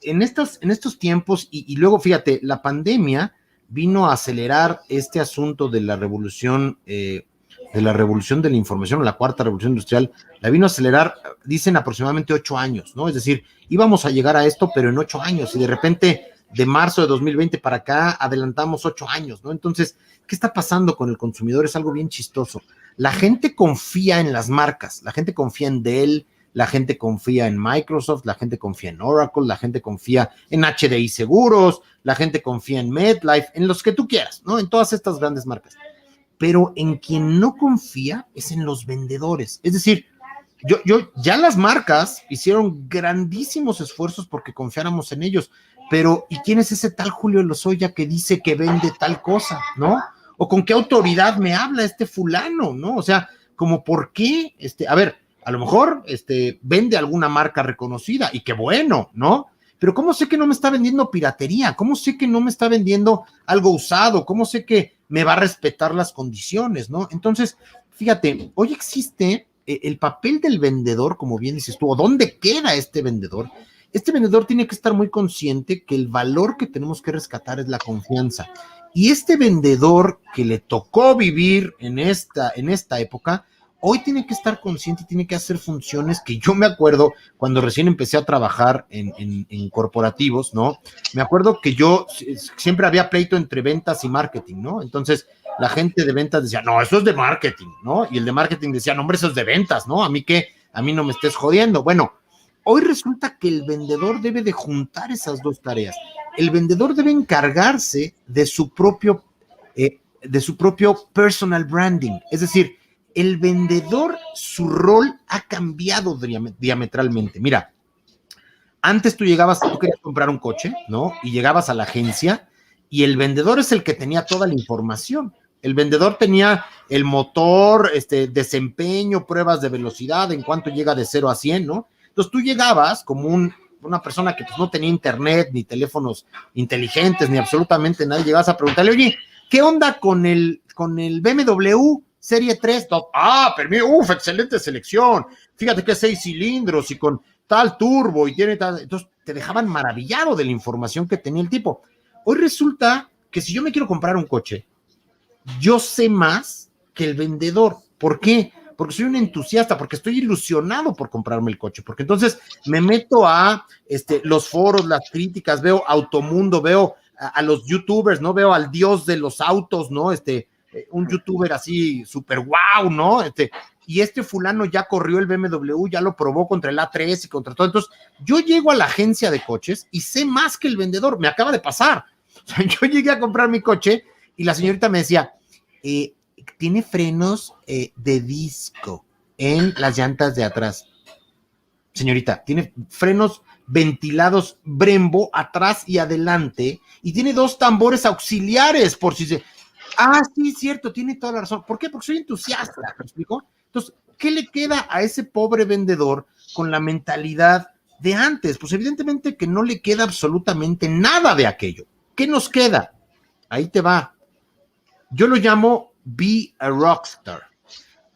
Speaker 3: En estos tiempos, y luego, fíjate, la pandemia vino a acelerar este asunto de la revolución de la información, la 4ª revolución industrial, la vino a acelerar, dicen, aproximadamente 8 años, ¿no? Es decir, íbamos a llegar a esto, pero en 8 años, y de repente de marzo de 2020 para acá adelantamos 8 años, ¿no? Entonces, ¿qué está pasando con el consumidor? Es algo bien chistoso. La gente confía en las marcas, la gente confía en Dell, la gente confía en Microsoft, la gente confía en Oracle, la gente confía en HDI Seguros, la gente confía en MetLife, en los que tú quieras, ¿no? En todas estas grandes marcas. Pero en quien no confía es en los vendedores. Es decir, ya las marcas hicieron grandísimos esfuerzos porque confiáramos en ellos, pero ¿y quién es ese tal Julio Lozoya que dice que vende tal cosa, ¿no? ¿O con qué autoridad me habla este fulano, ¿no? O sea, como por qué, a ver, a lo mejor vende alguna marca reconocida y qué bueno, ¿no? Pero ¿cómo sé que no me está vendiendo piratería? ¿Cómo sé que no me está vendiendo algo usado? ¿Cómo sé que me va a respetar las condiciones, ¿no? Entonces, fíjate, hoy existe el papel del vendedor, como bien dices tú, o dónde queda este vendedor. Este vendedor tiene que estar muy consciente que el valor que tenemos que rescatar es la confianza. Y este vendedor que le tocó vivir en esta época, hoy tiene que estar consciente y tiene que hacer funciones que yo me acuerdo cuando recién empecé a trabajar en corporativos, ¿no? Me acuerdo que yo siempre había pleito entre ventas y marketing, ¿no? Entonces la gente de ventas decía, no, eso es de marketing, ¿no? Y el de marketing decía, no, hombre, eso es de ventas, ¿no? A mí no me estés jodiendo. Bueno, hoy resulta que el vendedor debe de juntar esas dos tareas. El vendedor debe encargarse de su propio personal branding, es decir, el vendedor, su rol ha cambiado diametralmente. Mira, antes tú querías comprar un coche, ¿no? Y llegabas a la agencia y el vendedor es el que tenía toda la información. El vendedor tenía el motor, desempeño, pruebas de velocidad, en cuanto llega de 0 a 100, ¿no? Entonces tú llegabas como una persona que pues, no tenía internet, ni teléfonos inteligentes, ni absolutamente nada, y llegabas a preguntarle, oye, ¿qué onda con el BMW Serie 3? Excelente selección. Fíjate que es 6 cilindros y con tal turbo y tiene tal. Entonces te dejaban maravillado de la información que tenía el tipo. Hoy resulta que si yo me quiero comprar un coche, yo sé más que el vendedor. ¿Por qué? Porque soy un entusiasta, porque estoy ilusionado por comprarme el coche, porque entonces me meto a los foros, las críticas, veo Automundo, veo a los youtubers, ¿no? Veo al dios de los autos, ¿no? Un youtuber así súper guau, ¿no? Y fulano ya corrió el BMW, ya lo probó contra el A3 y contra todo. Entonces, yo llego a la agencia de coches y sé más que el vendedor, me acaba de pasar. O sea, yo llegué a comprar mi coche y la señorita me decía, tiene frenos de disco en las llantas de atrás. Señorita, tiene frenos ventilados Brembo atrás y adelante y tiene 2 tambores auxiliares por si se... Sí, cierto, tiene toda la razón. ¿Por qué? Porque soy entusiasta, ¿me explico? Entonces, ¿qué le queda a ese pobre vendedor con la mentalidad de antes? Pues evidentemente que no le queda absolutamente nada de aquello. ¿Qué nos queda? Ahí te va. Yo lo llamo Be a Rockstar.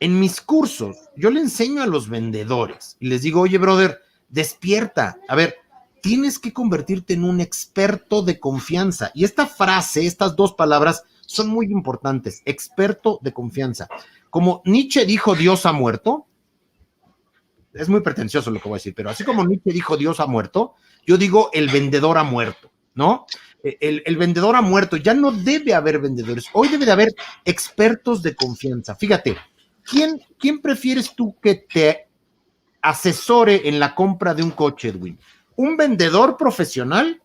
Speaker 3: En mis cursos, yo le enseño a los vendedores y les digo, oye, brother, despierta. A ver, tienes que convertirte en un experto de confianza. Y esta frase, estas 2 palabras son muy importantes. Experto de confianza. Como Nietzsche dijo, Dios ha muerto. Es muy pretencioso lo que voy a decir, pero así como Nietzsche dijo, Dios ha muerto, yo digo, el vendedor ha muerto, ¿no? El vendedor ha muerto. Ya no debe haber vendedores. Hoy debe de haber expertos de confianza. Fíjate, ¿quién prefieres tú que te asesore en la compra de un coche, Edwin? ¿Un vendedor profesional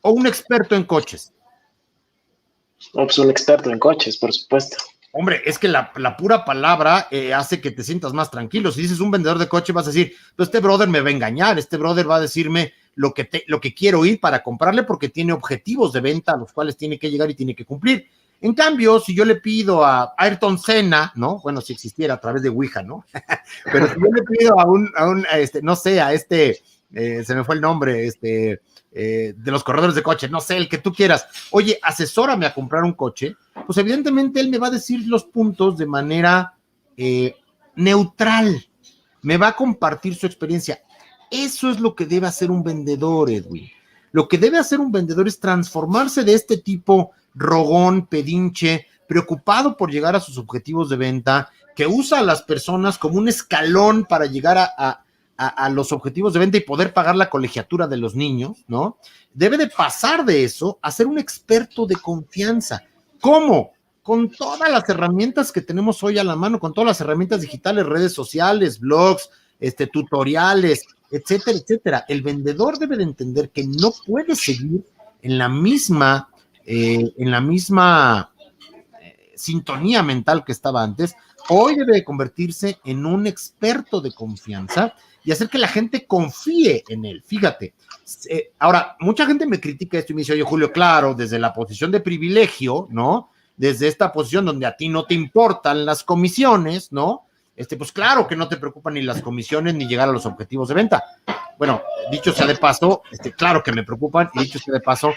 Speaker 3: o un experto en coches?
Speaker 1: No, pues un experto en coches, por supuesto.
Speaker 3: Hombre, es que la pura palabra hace que te sientas más tranquilo. Si dices un vendedor de coche, vas a decir, pues este brother me va a engañar, este brother va a decirme lo que quiero oír para comprarle porque tiene objetivos de venta a los cuales tiene que llegar y tiene que cumplir. En cambio, si yo le pido a Ayrton Senna, ¿no? Bueno, si existiera a través de Ouija, ¿no? Pero si yo le pido no sé, se me fue el nombre, de los corredores de coche, no sé, el que tú quieras, oye, asesórame a comprar un coche, pues evidentemente él me va a decir los puntos de manera neutral, me va a compartir su experiencia. Eso es lo que debe hacer un vendedor, Edwin. Lo que debe hacer un vendedor es transformarse de este tipo rogón, pedinche, preocupado por llegar a sus objetivos de venta, que usa a las personas como un escalón para llegar a a los objetivos de venta y poder pagar la colegiatura de los niños, ¿no? Debe de pasar de eso a ser un experto de confianza. ¿Cómo? Con todas las herramientas que tenemos hoy a la mano, con todas las herramientas digitales, redes sociales, blogs, tutoriales, etcétera, etcétera. El vendedor debe de entender que no puede seguir en la misma sintonía mental que estaba antes. Hoy debe de convertirse en un experto de confianza y hacer que la gente confíe en él. Fíjate, ahora, mucha gente me critica esto y me dice, oye, Julio, claro, desde la posición de privilegio, ¿no? Desde esta posición donde a ti no te importan las comisiones, ¿no? Pues claro que no te preocupan ni las comisiones ni llegar a los objetivos de venta. Bueno, dicho sea de paso, claro que me preocupan y dicho sea de paso,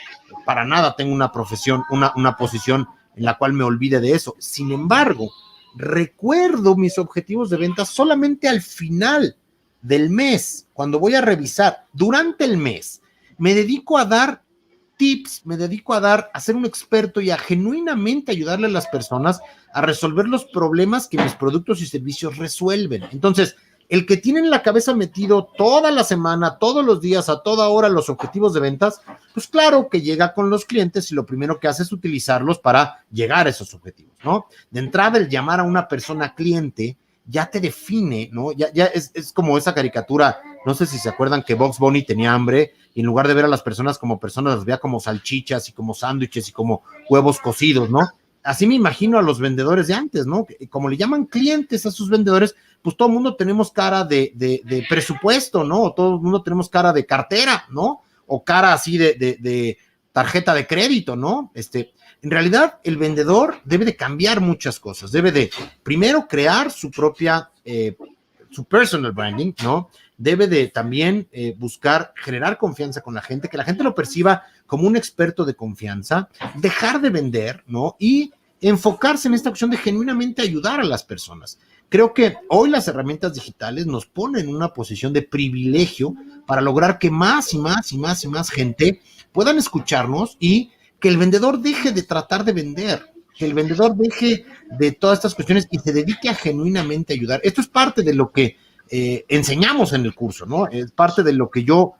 Speaker 3: para nada tengo una profesión, una posición en la cual me olvide de eso. Sin embargo, recuerdo mis objetivos de venta solamente al final del mes, cuando voy a revisar. Durante el mes, me dedico a dar tips, me dedico a ser un experto y a genuinamente ayudarle a las personas a resolver los problemas que mis productos y servicios resuelven. Entonces, el que tiene en la cabeza metido toda la semana, todos los días, a toda hora los objetivos de ventas, pues claro que llega con los clientes y lo primero que hace es utilizarlos para llegar a esos objetivos, ¿no? De entrada, el llamar a una persona cliente ya te define, ¿no? Ya es como esa caricatura, no sé si se acuerdan que Bugs Bunny tenía hambre y en lugar de ver a las personas como personas, las veía como salchichas y como sándwiches y como huevos cocidos, ¿no? Así me imagino a los vendedores de antes, ¿no? Como le llaman clientes a sus vendedores, pues todo el mundo tenemos cara de presupuesto, ¿no? O todo el mundo tenemos cara de cartera, ¿no? O cara así de tarjeta de crédito, ¿no? En realidad, el vendedor debe de cambiar muchas cosas. Debe de, primero, crear su propia, su personal branding, ¿no? Debe de también buscar generar confianza con la gente, que la gente lo perciba como un experto de confianza, dejar de vender, ¿no? Y enfocarse en esta opción de genuinamente ayudar a las personas. Creo que hoy las herramientas digitales nos ponen en una posición de privilegio para lograr que más y más y más y más gente puedan escucharnos y que el vendedor deje de tratar de vender, que el vendedor deje de todas estas cuestiones y se dedique a genuinamente ayudar. Esto es parte de lo que enseñamos en el curso, ¿no? Es parte de lo que yo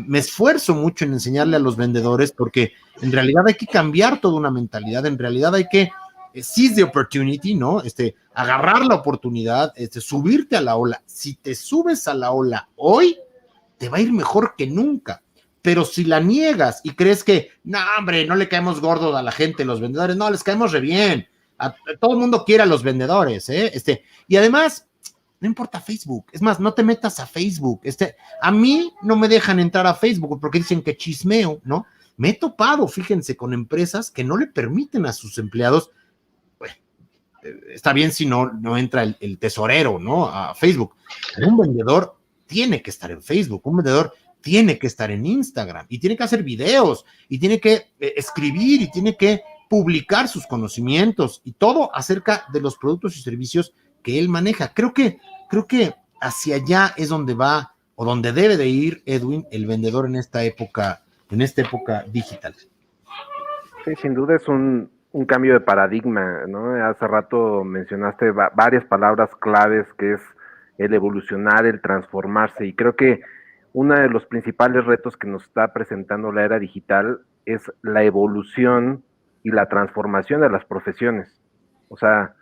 Speaker 3: me esfuerzo mucho en enseñarle a los vendedores, porque en realidad hay que cambiar toda una mentalidad, en realidad hay que seize the opportunity, ¿no? Agarrar la oportunidad, subirte a la ola. Si te subes a la ola hoy, te va a ir mejor que nunca. Pero si la niegas y crees que, no, hombre, no le caemos gordos a la gente, los vendedores, no, les caemos re bien. Todo el mundo quiere a los vendedores, ¿eh? Y además, no importa Facebook. Es más, no te metas a Facebook. A mí no me dejan entrar a Facebook porque dicen que chismeo, ¿no? Me he topado, fíjense, con empresas que no le permiten a sus empleados. Está bien si no entra el tesorero, ¿no? A Facebook. Pero un vendedor tiene que estar en Facebook, un vendedor tiene que estar en Instagram y tiene que hacer videos y tiene que escribir y tiene que publicar sus conocimientos y todo acerca de los productos y servicios que él maneja. Creo que hacia allá es donde va o donde debe de ir, Edwin, el vendedor en esta época digital.
Speaker 2: Sí, sin duda es un cambio de paradigma, ¿no? Hace rato mencionaste varias palabras claves, que es el evolucionar, el transformarse, y creo que uno de los principales retos que nos está presentando la era digital es la evolución y la transformación de las profesiones. O sea,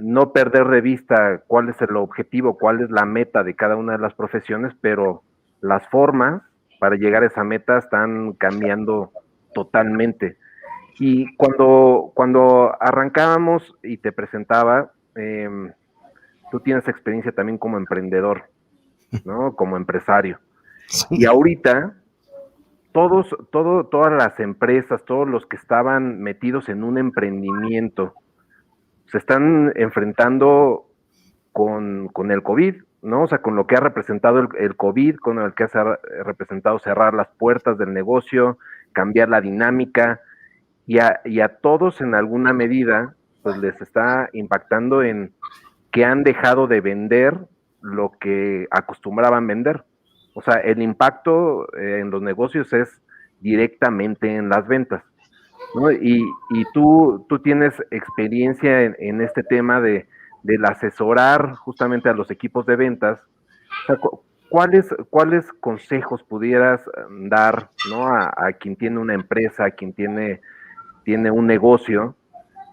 Speaker 2: no perder de vista cuál es el objetivo, cuál es la meta de cada una de las profesiones, pero las formas para llegar a esa meta están cambiando totalmente. Y cuando arrancábamos y te presentaba, tú tienes experiencia también como emprendedor, ¿no? Como empresario. Sí. Y ahorita, todas las empresas, todos los que estaban metidos en un emprendimiento, se están enfrentando con el COVID, ¿no? O sea, con lo que ha representado el COVID, con el que ha representado cerrar las puertas del negocio, cambiar la dinámica, y a todos en alguna medida, pues les está impactando en que han dejado de vender lo que acostumbraban vender. O sea, el impacto en los negocios es directamente en las ventas, ¿no? Y tú tienes experiencia en este tema del asesorar justamente a los equipos de ventas. O sea, ¿cuáles consejos pudieras dar, ¿no? a quien tiene una empresa, a quien tiene un negocio,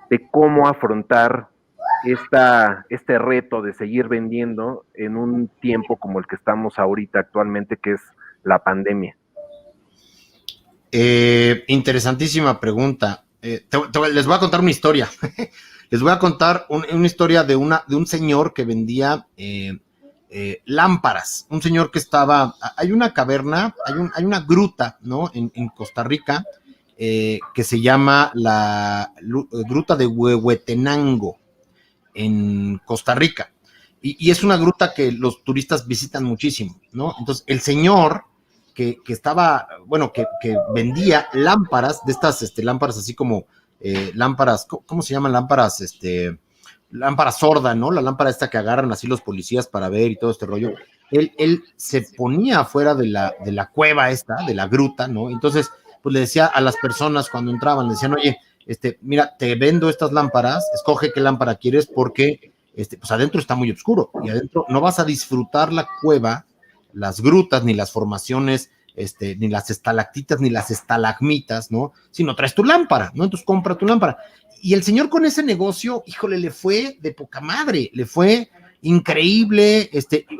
Speaker 2: de cómo afrontar este reto de seguir vendiendo en un tiempo como el que estamos ahorita actualmente, que es la pandemia?
Speaker 3: Interesantísima pregunta. Les voy a contar una historia. Les voy a contar una historia de un señor que vendía lámparas. Un señor que hay una caverna, hay una gruta, ¿no? En Costa Rica, que se llama la Gruta de Huehuetenango, en Costa Rica. Y es una gruta que los turistas visitan muchísimo, ¿no? Entonces, el señor que vendía lámparas, de estas lámparas así como lámparas, ¿cómo se llaman? Lámparas, lámpara sorda, ¿no? La lámpara esta que agarran así los policías para ver y todo este rollo. Él se ponía afuera de la cueva esta, de la gruta, ¿no? Entonces, pues le decía a las personas cuando entraban, le decían, oye, mira, te vendo estas lámparas, escoge qué lámpara quieres porque, pues adentro está muy oscuro y adentro no vas a disfrutar la cueva, las grutas, ni las formaciones, ni las estalactitas, ni las estalagmitas, ¿no? Sino traes tu lámpara, ¿no? Entonces compra tu lámpara. Y el señor con ese negocio, híjole, le fue de poca madre, le fue increíble,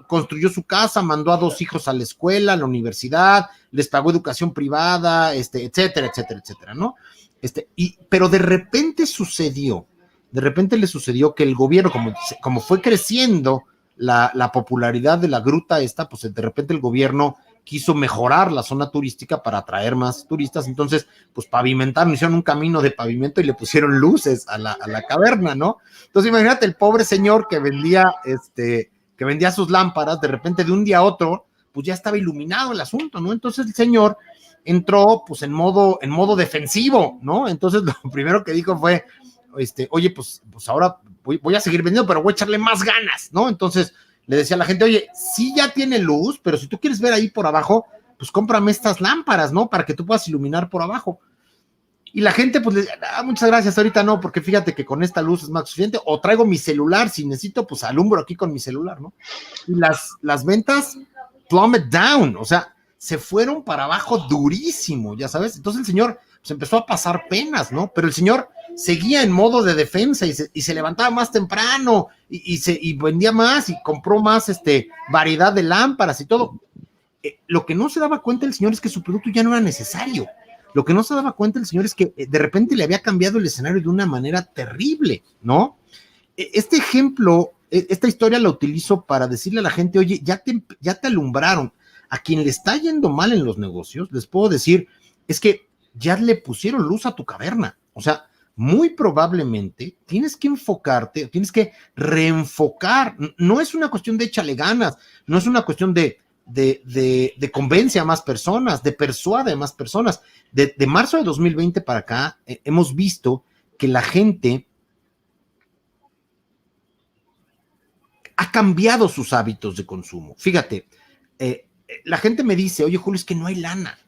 Speaker 3: construyó su casa, mandó a 2 hijos a la escuela, a la universidad, les pagó educación privada, etcétera, etcétera, etcétera, ¿no? Pero de repente le sucedió que el gobierno, como fue creciendo la popularidad de la gruta pues de repente el gobierno quiso mejorar la zona turística para atraer más turistas, entonces pues pavimentaron, hicieron un camino de pavimento y le pusieron luces a la caverna, ¿no? Entonces imagínate el pobre señor que vendía sus lámparas, de repente de un día a otro, pues ya estaba iluminado el asunto, ¿no? Entonces el señor entró pues en modo defensivo, ¿no? Entonces lo primero que dijo fue, oye, pues ahora voy a seguir vendiendo, pero voy a echarle más ganas, ¿no? Entonces le decía a la gente, oye, sí ya tiene luz, pero si tú quieres ver ahí por abajo, pues cómprame estas lámparas, ¿no? Para que tú puedas iluminar por abajo. Y la gente pues le decía, muchas gracias, ahorita no, porque fíjate que con esta luz es más suficiente, o traigo mi celular, si necesito, pues alumbro aquí con mi celular, ¿no? Y las ventas plummet down, o sea, se fueron para abajo durísimo, ya sabes. Entonces el señor pues empezó a pasar penas, ¿no? Pero el señor seguía en modo de defensa y se levantaba más temprano y vendía más y compró más variedad de lámparas y todo. Lo que no se daba cuenta el señor es que su producto ya no era necesario. Lo que no se daba cuenta el señor es que de repente le había cambiado el escenario de una manera terrible, ¿no? Este ejemplo, esta historia la utilizo para decirle a la gente, oye, ya te alumbraron. A quien le está yendo mal en los negocios, les puedo decir, es que ya le pusieron luz a tu caverna. O sea, muy probablemente tienes que enfocarte, tienes que reenfocar. No es una cuestión de échale ganas, no es una cuestión de convence a más personas, de persuade a más personas. De marzo de 2020 para acá, hemos visto que la gente ha cambiado sus hábitos de consumo. Fíjate, la gente me dice, oye, Julio, es que no hay lana.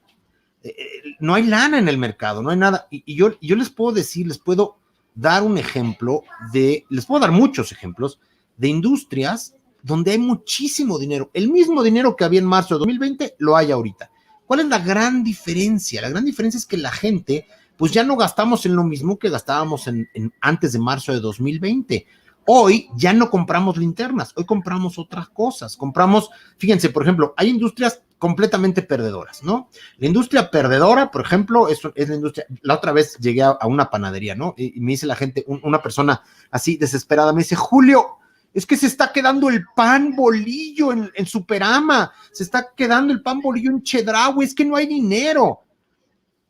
Speaker 3: No hay lana en el mercado, no hay nada. Y yo les puedo decir, les puedo dar un ejemplo les puedo dar muchos ejemplos de industrias donde hay muchísimo dinero. El mismo dinero que había en marzo de 2020 lo hay ahorita. ¿Cuál es la gran diferencia? La gran diferencia es que la gente, pues ya no gastamos en lo mismo que gastábamos antes de marzo de 2020. Hoy ya no compramos linternas, hoy compramos otras cosas. Fíjense, por ejemplo, hay industrias completamente perdedoras, ¿no? La industria perdedora, por ejemplo, es la industria. La otra vez llegué a una panadería, ¿no? Y me dice la gente, una persona así desesperada, me dice, Julio, es que se está quedando el pan bolillo en Superama, se está quedando el pan bolillo en Chedraui, es que no hay dinero.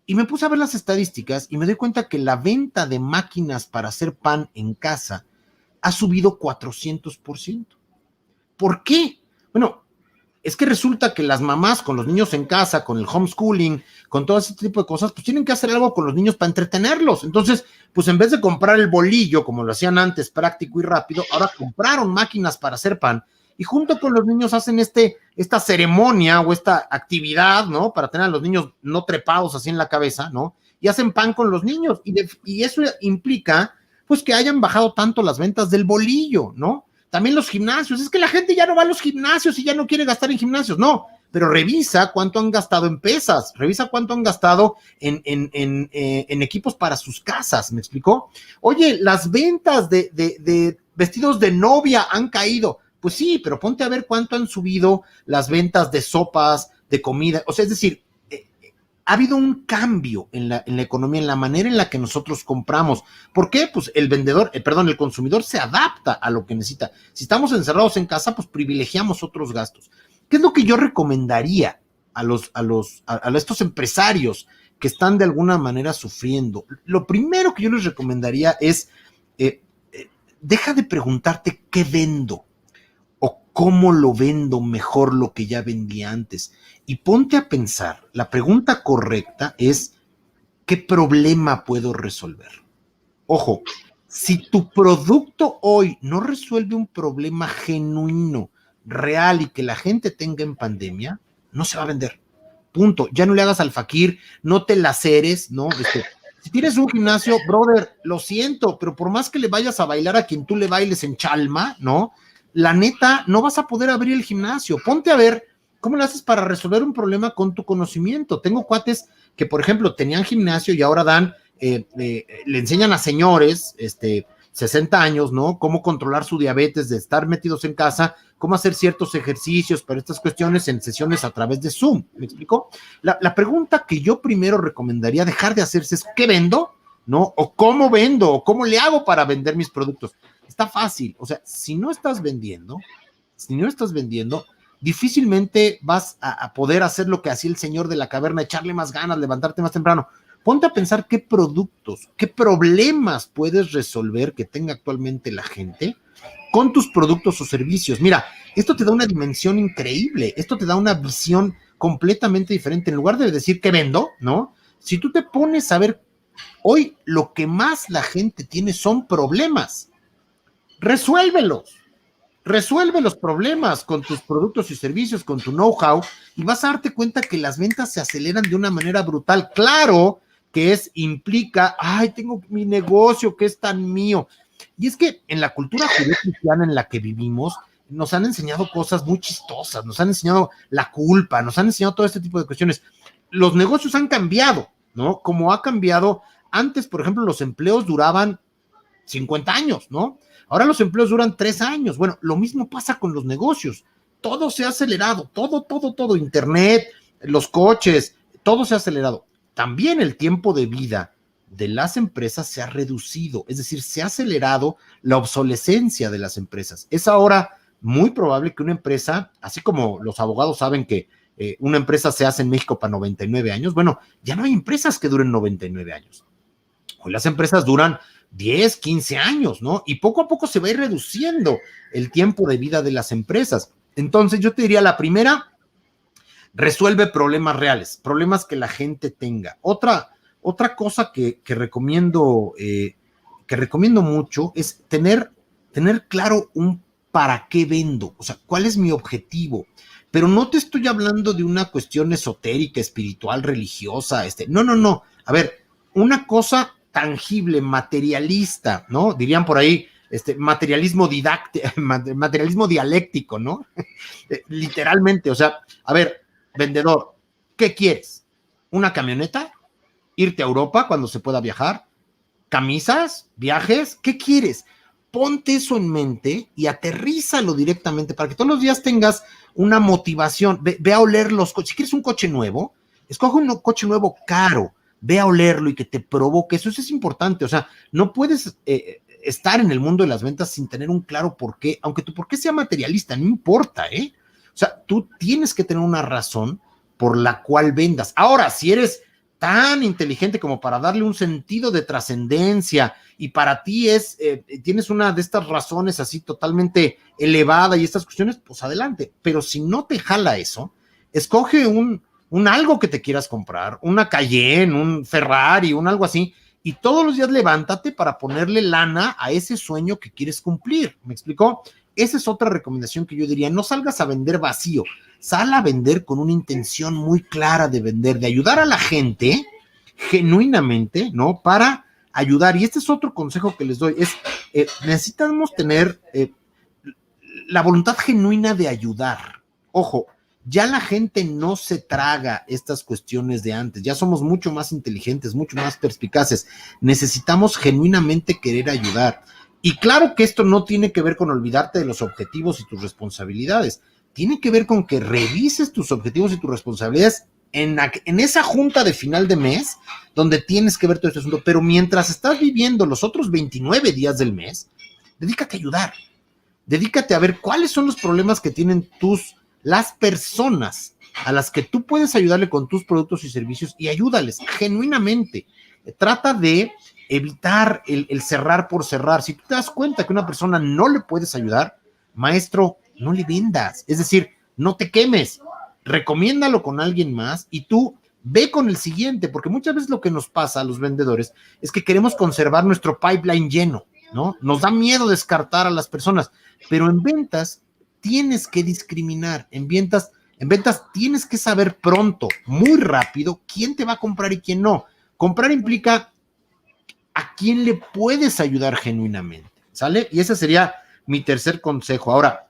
Speaker 3: Y me puse a ver las estadísticas y me doy cuenta que la venta de máquinas para hacer pan en casa ha subido 400%. ¿Por qué? Bueno, es que resulta que las mamás con los niños en casa, con el homeschooling, con todo ese tipo de cosas, pues tienen que hacer algo con los niños para entretenerlos. Entonces, pues en vez de comprar el bolillo, como lo hacían antes, práctico y rápido, ahora compraron máquinas para hacer pan y junto con los niños hacen esta ceremonia o esta actividad, ¿no? Para tener a los niños no trepados así en la cabeza, ¿no? Y hacen pan con los niños y eso implica pues que hayan bajado tanto las ventas del bolillo, ¿no? también los gimnasios, es que la gente ya no va a los gimnasios y ya no quiere gastar en gimnasios, no, pero revisa cuánto han gastado en pesas, revisa cuánto han gastado en equipos para sus casas, ¿me explicó? Oye, las ventas de vestidos de novia han caído, pues sí, pero ponte a ver cuánto han subido las ventas de sopas, de comida, o sea, es decir, ha habido un cambio en la economía, en la manera en la que nosotros compramos. ¿Por qué? Pues el consumidor se adapta a lo que necesita. Si estamos encerrados en casa, pues privilegiamos otros gastos. ¿Qué es lo que yo recomendaría a estos empresarios que están de alguna manera sufriendo? Lo primero que yo les recomendaría es, deja de preguntarte qué vendo o cómo lo vendo mejor lo que ya vendí antes. Y ponte a pensar, la pregunta correcta es, ¿qué problema puedo resolver? Ojo, si tu producto hoy no resuelve un problema genuino, real y que la gente tenga en pandemia, no se va a vender. Punto. Ya no le hagas al fakir, no te laceres, ¿no? Si tienes un gimnasio, brother, lo siento, pero por más que le vayas a bailar a quien tú le bailes en Chalma, ¿no? La neta, no vas a poder abrir el gimnasio. Ponte a ver cómo lo haces para resolver un problema con tu conocimiento. Tengo cuates que, por ejemplo, tenían gimnasio y ahora le enseñan a señores, 60 años, ¿no? Cómo controlar su diabetes, de estar metidos en casa, cómo hacer ciertos ejercicios para estas cuestiones en sesiones a través de Zoom. ¿Me explico? La pregunta que yo primero recomendaría dejar de hacerse es, ¿qué vendo? ¿No? O cómo vendo, o cómo le hago para vender mis productos. Está fácil. O sea, si no estás vendiendo, difícilmente vas a poder hacer lo que hacía el señor de la caverna, echarle más ganas, levantarte más temprano. Ponte a pensar qué productos, qué problemas puedes resolver que tenga actualmente la gente con tus productos o servicios. Mira, esto te da una dimensión increíble, esto te da una visión completamente diferente. En lugar de decir qué vendo, ¿no? Si tú te pones a ver, hoy lo que más la gente tiene son problemas. Resuélvelos. Resuelve los problemas con tus productos y servicios, con tu know-how, y vas a darte cuenta que las ventas se aceleran de una manera brutal. Claro que implica, tengo mi negocio que es tan mío. Y es que en la cultura judío-cristiana en la que vivimos, nos han enseñado cosas muy chistosas, nos han enseñado la culpa, nos han enseñado todo este tipo de cuestiones. Los negocios han cambiado, ¿no? Como ha cambiado, antes, por ejemplo, los empleos duraban 50 años, ¿no? Ahora los empleos duran 3 años. Bueno, lo mismo pasa con los negocios. Todo se ha acelerado, todo. Internet, los coches, todo se ha acelerado. También el tiempo de vida de las empresas se ha reducido, es decir, se ha acelerado la obsolescencia de las empresas. Es ahora muy probable que una empresa, así como los abogados saben que una empresa se hace en México para 99 años, bueno, ya no hay empresas que duren 99 años. Hoy las empresas duran 10, 15 años, ¿no? Y poco a poco se va a ir reduciendo el tiempo de vida de las empresas. Entonces yo te diría, la primera, resuelve problemas reales, problemas que la gente tenga. Otra cosa que recomiendo mucho es tener claro un para qué vendo, o sea, cuál es mi objetivo. Pero no te estoy hablando de una cuestión esotérica, espiritual, religiosa, no. A ver, una cosa tangible, materialista, ¿no? Dirían por ahí, materialismo dialéctico, ¿no? Literalmente, o sea, a ver, vendedor, ¿qué quieres? ¿Una camioneta? ¿Irte a Europa cuando se pueda viajar? ¿Camisas? ¿Viajes? ¿Qué quieres? Ponte eso en mente y aterrízalo directamente para que todos los días tengas una motivación. Ve a oler los coches. Si quieres un coche nuevo, escoge un coche nuevo caro. Ve a olerlo y que te provoque. Eso es importante. O sea, no puedes estar en el mundo de las ventas sin tener un claro porqué, aunque tu porqué sea materialista, no importa, ¿eh? O sea, tú tienes que tener una razón por la cual vendas. Ahora, si eres tan inteligente como para darle un sentido de trascendencia y para ti tienes una de estas razones así totalmente elevada y estas cuestiones, pues adelante. Pero si no te jala eso, escoge un algo que te quieras comprar, una Cayenne, un Ferrari, un algo así, y todos los días levántate para ponerle lana a ese sueño que quieres cumplir. ¿Me explicó? Esa es otra recomendación que yo diría, no salgas a vender vacío, sal a vender con una intención muy clara de vender, de ayudar a la gente genuinamente, ¿no? Para ayudar. Y este es otro consejo que les doy, necesitamos tener la voluntad genuina de ayudar. Ojo, ya la gente no se traga estas cuestiones de antes, ya somos mucho más inteligentes, mucho más perspicaces. Necesitamos genuinamente querer ayudar. Y claro que esto no tiene que ver con olvidarte de los objetivos y tus responsabilidades. Tiene que ver con que revises tus objetivos y tus responsabilidades en esa junta de final de mes, donde tienes que ver todo este asunto. Pero mientras estás viviendo los otros 29 días del mes, dedícate a ayudar. Dedícate a ver cuáles son los problemas que tienen las personas a las que tú puedes ayudarle con tus productos y servicios, y ayúdales genuinamente. Trata de evitar el cerrar por cerrar. Si tú te das cuenta que a una persona no le puedes ayudar, maestro, no le vendas. Es decir, no te quemes. Recomiéndalo con alguien más y tú ve con el siguiente, porque muchas veces lo que nos pasa a los vendedores es que queremos conservar nuestro pipeline lleno, ¿no? Nos da miedo descartar a las personas, pero en ventas tienes que discriminar. En ventas tienes que saber pronto, muy rápido, quién te va a comprar y quién no. Comprar implica a quién le puedes ayudar genuinamente, ¿sale? Y ese sería mi tercer consejo. Ahora,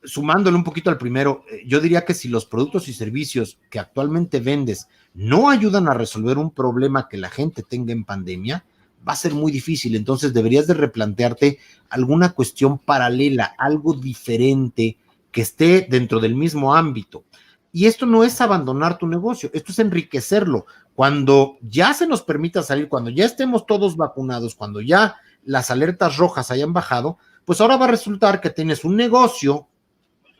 Speaker 3: sumándole un poquito al primero, yo diría que si los productos y servicios que actualmente vendes no ayudan a resolver un problema que la gente tenga en pandemia, va a ser muy difícil. Entonces deberías de replantearte alguna cuestión paralela, algo diferente que esté dentro del mismo ámbito. Y esto no es abandonar tu negocio, esto es enriquecerlo. Cuando ya se nos permita salir, cuando ya estemos todos vacunados, cuando ya las alertas rojas hayan bajado, pues ahora va a resultar que tienes un negocio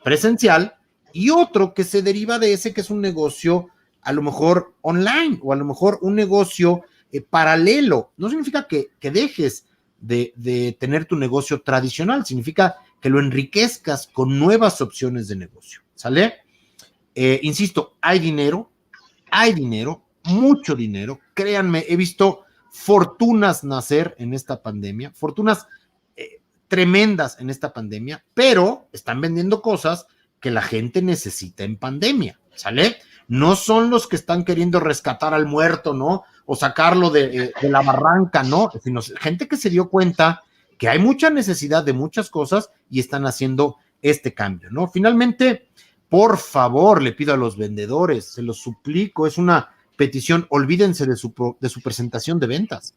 Speaker 3: presencial y otro que se deriva de ese, que es un negocio a lo mejor online, o a lo mejor un negocio paralelo. No significa que dejes de tener tu negocio tradicional, significa que lo enriquezcas con nuevas opciones de negocio, ¿sale? Insisto, hay dinero, mucho dinero. Créanme, he visto fortunas nacer en esta pandemia, fortunas tremendas en esta pandemia, pero están vendiendo cosas que la gente necesita en pandemia, ¿sale? No son los que están queriendo rescatar al muerto, ¿no? O sacarlo de la barranca, ¿no? Sino gente que se dio cuenta que hay mucha necesidad de muchas cosas y están haciendo este cambio, ¿no? Finalmente, por favor, le pido a los vendedores, se los suplico, es una petición, olvídense de su presentación de ventas.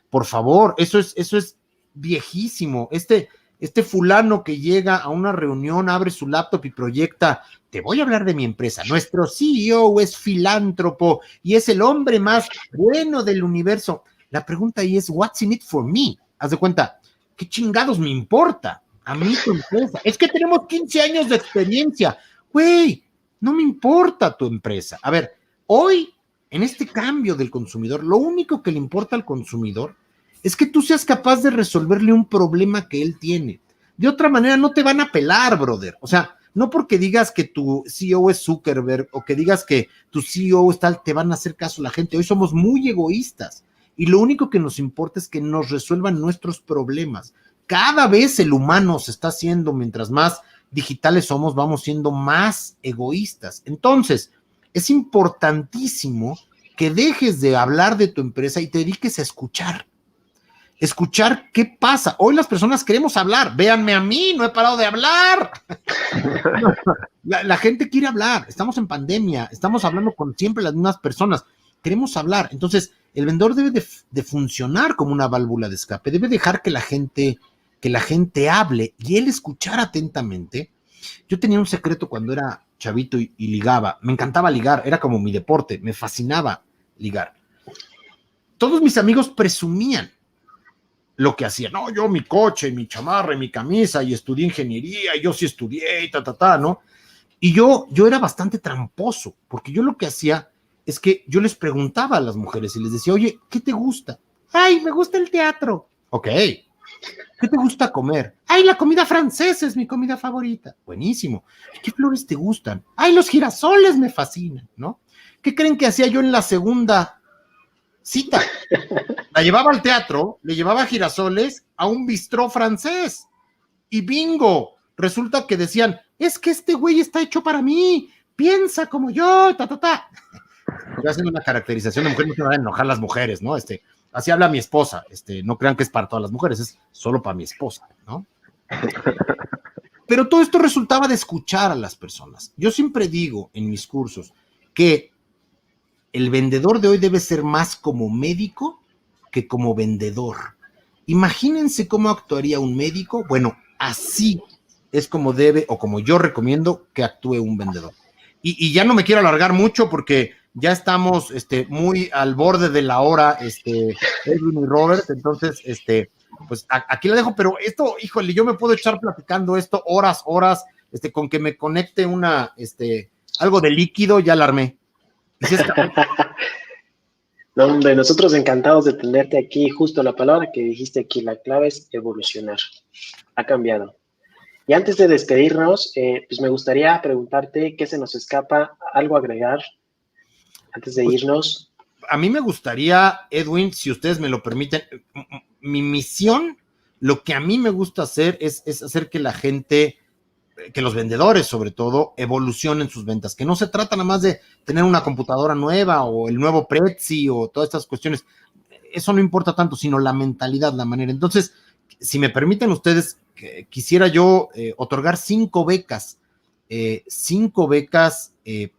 Speaker 3: Por favor, eso es viejísimo. Este fulano que llega a una reunión, abre su laptop y proyecta: te voy a hablar de mi empresa. Nuestro CEO es filántropo y es el hombre más bueno del universo. La pregunta ahí es, what's in it for me? Haz de cuenta, ¿qué chingados me importa a mí tu empresa? Es que tenemos 15 años de experiencia. Güey, no me importa tu empresa. A ver, hoy, en este cambio del consumidor, lo único que le importa al consumidor es que tú seas capaz de resolverle un problema que él tiene. De otra manera, no te van a pelar, brother. O sea, no porque digas que tu CEO es Zuckerberg o que digas que tu CEO es tal, te van a hacer caso la gente. Hoy somos muy egoístas y lo único que nos importa es que nos resuelvan nuestros problemas. Cada vez el humano se está haciendo, mientras más digitales somos, vamos siendo más egoístas. Entonces, es importantísimo que dejes de hablar de tu empresa y te dediques a escuchar. Escuchar qué pasa. Hoy las personas queremos hablar. Véanme a mí, no he parado de hablar. La gente quiere hablar. Estamos en pandemia, estamos hablando con siempre las mismas personas. Queremos hablar. Entonces, el vendedor debe de funcionar como una válvula de escape. Debe dejar que la gente hable y él escuchar atentamente. Yo tenía un secreto cuando era chavito y ligaba. Me encantaba ligar, era como mi deporte, me fascinaba ligar. Todos mis amigos presumían lo que hacían. No, yo mi coche, mi chamarra, mi camisa, y estudié ingeniería, y yo sí estudié, y ¿no? Y yo era bastante tramposo, porque yo lo que hacía es que yo les preguntaba a las mujeres y les decía: oye, ¿qué te gusta? Ay, me gusta el teatro. Ok. ¿Qué te gusta comer? Ay, la comida francesa es mi comida favorita. Buenísimo. ¿Qué flores te gustan? Ay, los girasoles me fascinan, ¿no? ¿Qué creen que hacía yo en la segunda cita? La llevaba al teatro, le llevaba girasoles a un bistró francés. Y bingo, resulta que decían: es que este güey está hecho para mí, piensa como yo, Estoy haciendo una caracterización de mujer, no se van a enojar las mujeres, ¿no? así habla mi esposa, no crean que es para todas las mujeres, es solo para mi esposa, ¿no? Pero todo esto resultaba de escuchar a las personas. Yo siempre digo en mis cursos que el vendedor de hoy debe ser más como médico que como vendedor. Imagínense cómo actuaría un médico. Bueno, así es como debe o como yo recomiendo que actúe un vendedor. Y ya no me quiero alargar mucho porque ya estamos muy al borde de la hora, Edwin y Robert, entonces, pues aquí la dejo, pero esto, híjole, yo me puedo echar platicando esto horas, con que me conecte algo de líquido, ya la armé. ¿Sí
Speaker 1: No, hombre, nosotros encantados de tenerte aquí. Justo la palabra que dijiste aquí, la clave es evolucionar. Ha cambiado. Y antes de despedirnos, pues me gustaría preguntarte qué se nos escapa, algo agregar antes de irnos.
Speaker 3: A mí me gustaría, Edwin, si ustedes me lo permiten, mi misión, lo que a mí me gusta hacer es hacer que la gente, que los vendedores sobre todo, evolucionen sus ventas, que no se trata nada más de tener una computadora nueva o el nuevo Prezi o todas estas cuestiones, eso no importa tanto, sino la mentalidad, la manera. Entonces, si me permiten ustedes, quisiera yo otorgar 5 becas,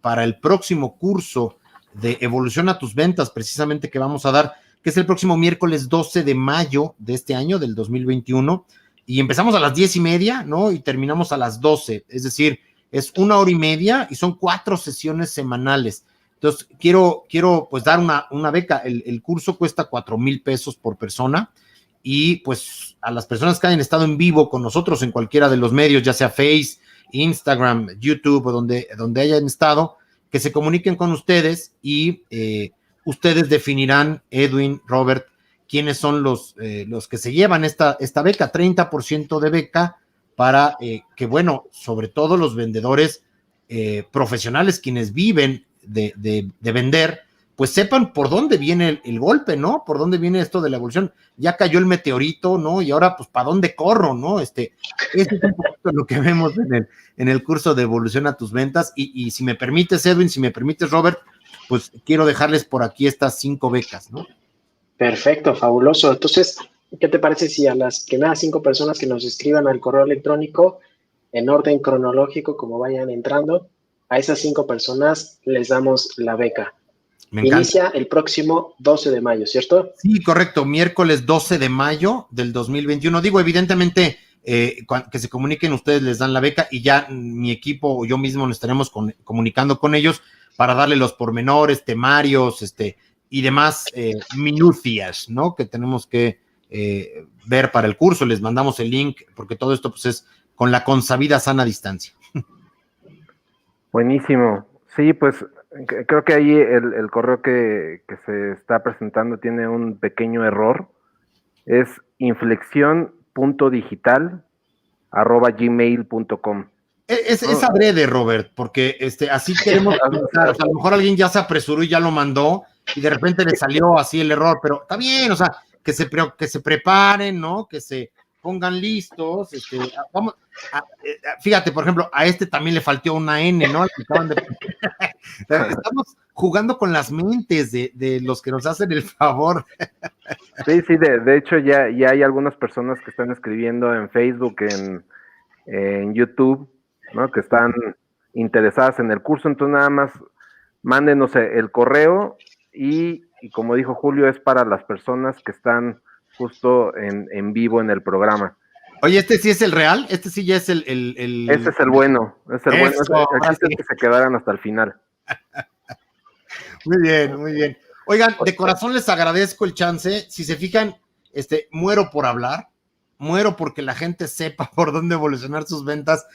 Speaker 3: para el próximo curso de Evolución a tus Ventas, precisamente que vamos a dar, que es el próximo miércoles 12 de mayo de este año, del 2021, y empezamos a las 10:30, ¿no? Y terminamos a las 12, es decir, es 1 hora y media y son 4 sesiones semanales. Entonces, quiero pues dar una beca. El curso cuesta 4,000 pesos por persona y pues a las personas que hayan estado en vivo con nosotros en cualquiera de los medios, ya sea Face, Instagram, YouTube o donde hayan estado, que se comuniquen con ustedes y ustedes definirán, Edwin, Robert, quiénes son los que se llevan esta beca, 30% de beca para que, bueno, sobre todo los vendedores profesionales, quienes viven de vender, pues sepan por dónde viene el golpe, ¿no? Por dónde viene esto de la evolución. Ya cayó el meteorito, ¿no? Y ahora, pues, ¿para dónde corro, no? Eso es un poquito lo que vemos en el curso de Evolución a tus Ventas. Y si me permites, Edwin, si me permites, Robert, pues quiero dejarles por aquí estas 5 becas, ¿no?
Speaker 1: Perfecto, fabuloso. Entonces, ¿qué te parece si a las primeras 5 personas que nos escriban al correo electrónico en orden cronológico, como vayan entrando, a esas 5 personas les damos la beca? Inicia el próximo 12 de mayo, ¿cierto?
Speaker 3: Sí, correcto, miércoles 12 de mayo del 2021. Digo, evidentemente, que se comuniquen, ustedes les dan la beca y ya mi equipo o yo mismo nos estaremos comunicando con ellos para darle los pormenores, temarios, y demás minucias, ¿no? Que tenemos que ver para el curso. Les mandamos el link porque todo esto pues es con la consabida sana distancia.
Speaker 2: Buenísimo. Sí, pues creo que ahí el correo que se está presentando tiene un pequeño error. Es inflexión.digital@gmail.com.
Speaker 3: Es adrede, Robert, porque así queremos pensar. O sea, a lo mejor alguien ya se apresuró y ya lo mandó y de repente le salió así el error, pero está bien, o sea, que se preparen, ¿no? Que se pongan listos. Vamos, fíjate, por ejemplo, a también le faltó una N, ¿no? Estamos jugando con las mentes de los que nos hacen el favor.
Speaker 2: Sí, de hecho ya hay algunas personas que están escribiendo en Facebook, en YouTube, ¿no? Que están interesadas en el curso, entonces nada más mándenos el correo y como dijo Julio, es para las personas que están justo en vivo en el programa.
Speaker 3: Oye, sí es el real, sí ya es el...
Speaker 2: Ese es el bueno, el chiste es que se quedaran hasta el final.
Speaker 3: Muy bien, muy bien. Oigan, de corazón les agradezco el chance. Si se fijan, muero por hablar, muero porque la gente sepa por dónde evolucionar sus ventas.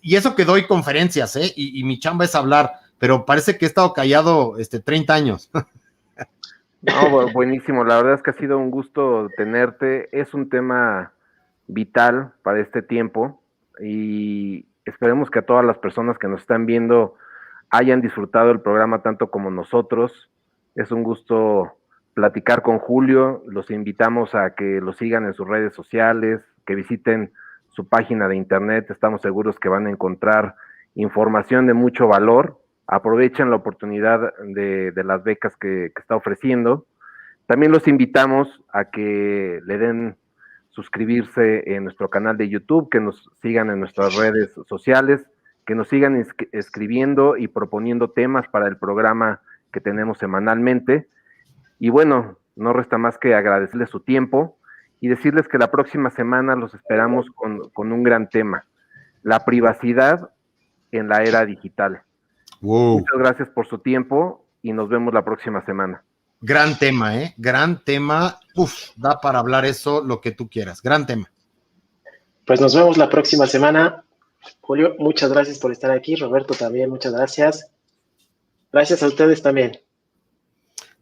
Speaker 3: Y eso que doy conferencias, y mi chamba es hablar, pero parece que he estado callado 30 años.
Speaker 2: No, buenísimo. La verdad es que ha sido un gusto tenerte. Es un tema vital para este tiempo y esperemos que a todas las personas que nos están viendo hayan disfrutado el programa tanto como nosotros. Es un gusto platicar con Julio. Los invitamos a que lo sigan en sus redes sociales, que visiten su página de internet. Estamos seguros que van a encontrar información de mucho valor. Aprovechen la oportunidad de las becas que está ofreciendo. También los invitamos a que le den suscribirse en nuestro canal de YouTube, que nos sigan en nuestras redes sociales, que nos sigan escribiendo y proponiendo temas para el programa que tenemos semanalmente. Y bueno, no resta más que agradecerles su tiempo y decirles que la próxima semana los esperamos con un gran tema, la privacidad en la era digital.
Speaker 3: Wow.
Speaker 2: Muchas gracias por su tiempo y nos vemos la próxima semana.
Speaker 3: Gran tema, gran tema. Uf, da para hablar eso lo que tú quieras. Gran tema.
Speaker 1: Pues nos vemos la próxima semana. Julio, muchas gracias por estar aquí. Roberto también, muchas gracias. Gracias a ustedes también.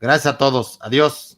Speaker 3: Gracias a todos. Adiós.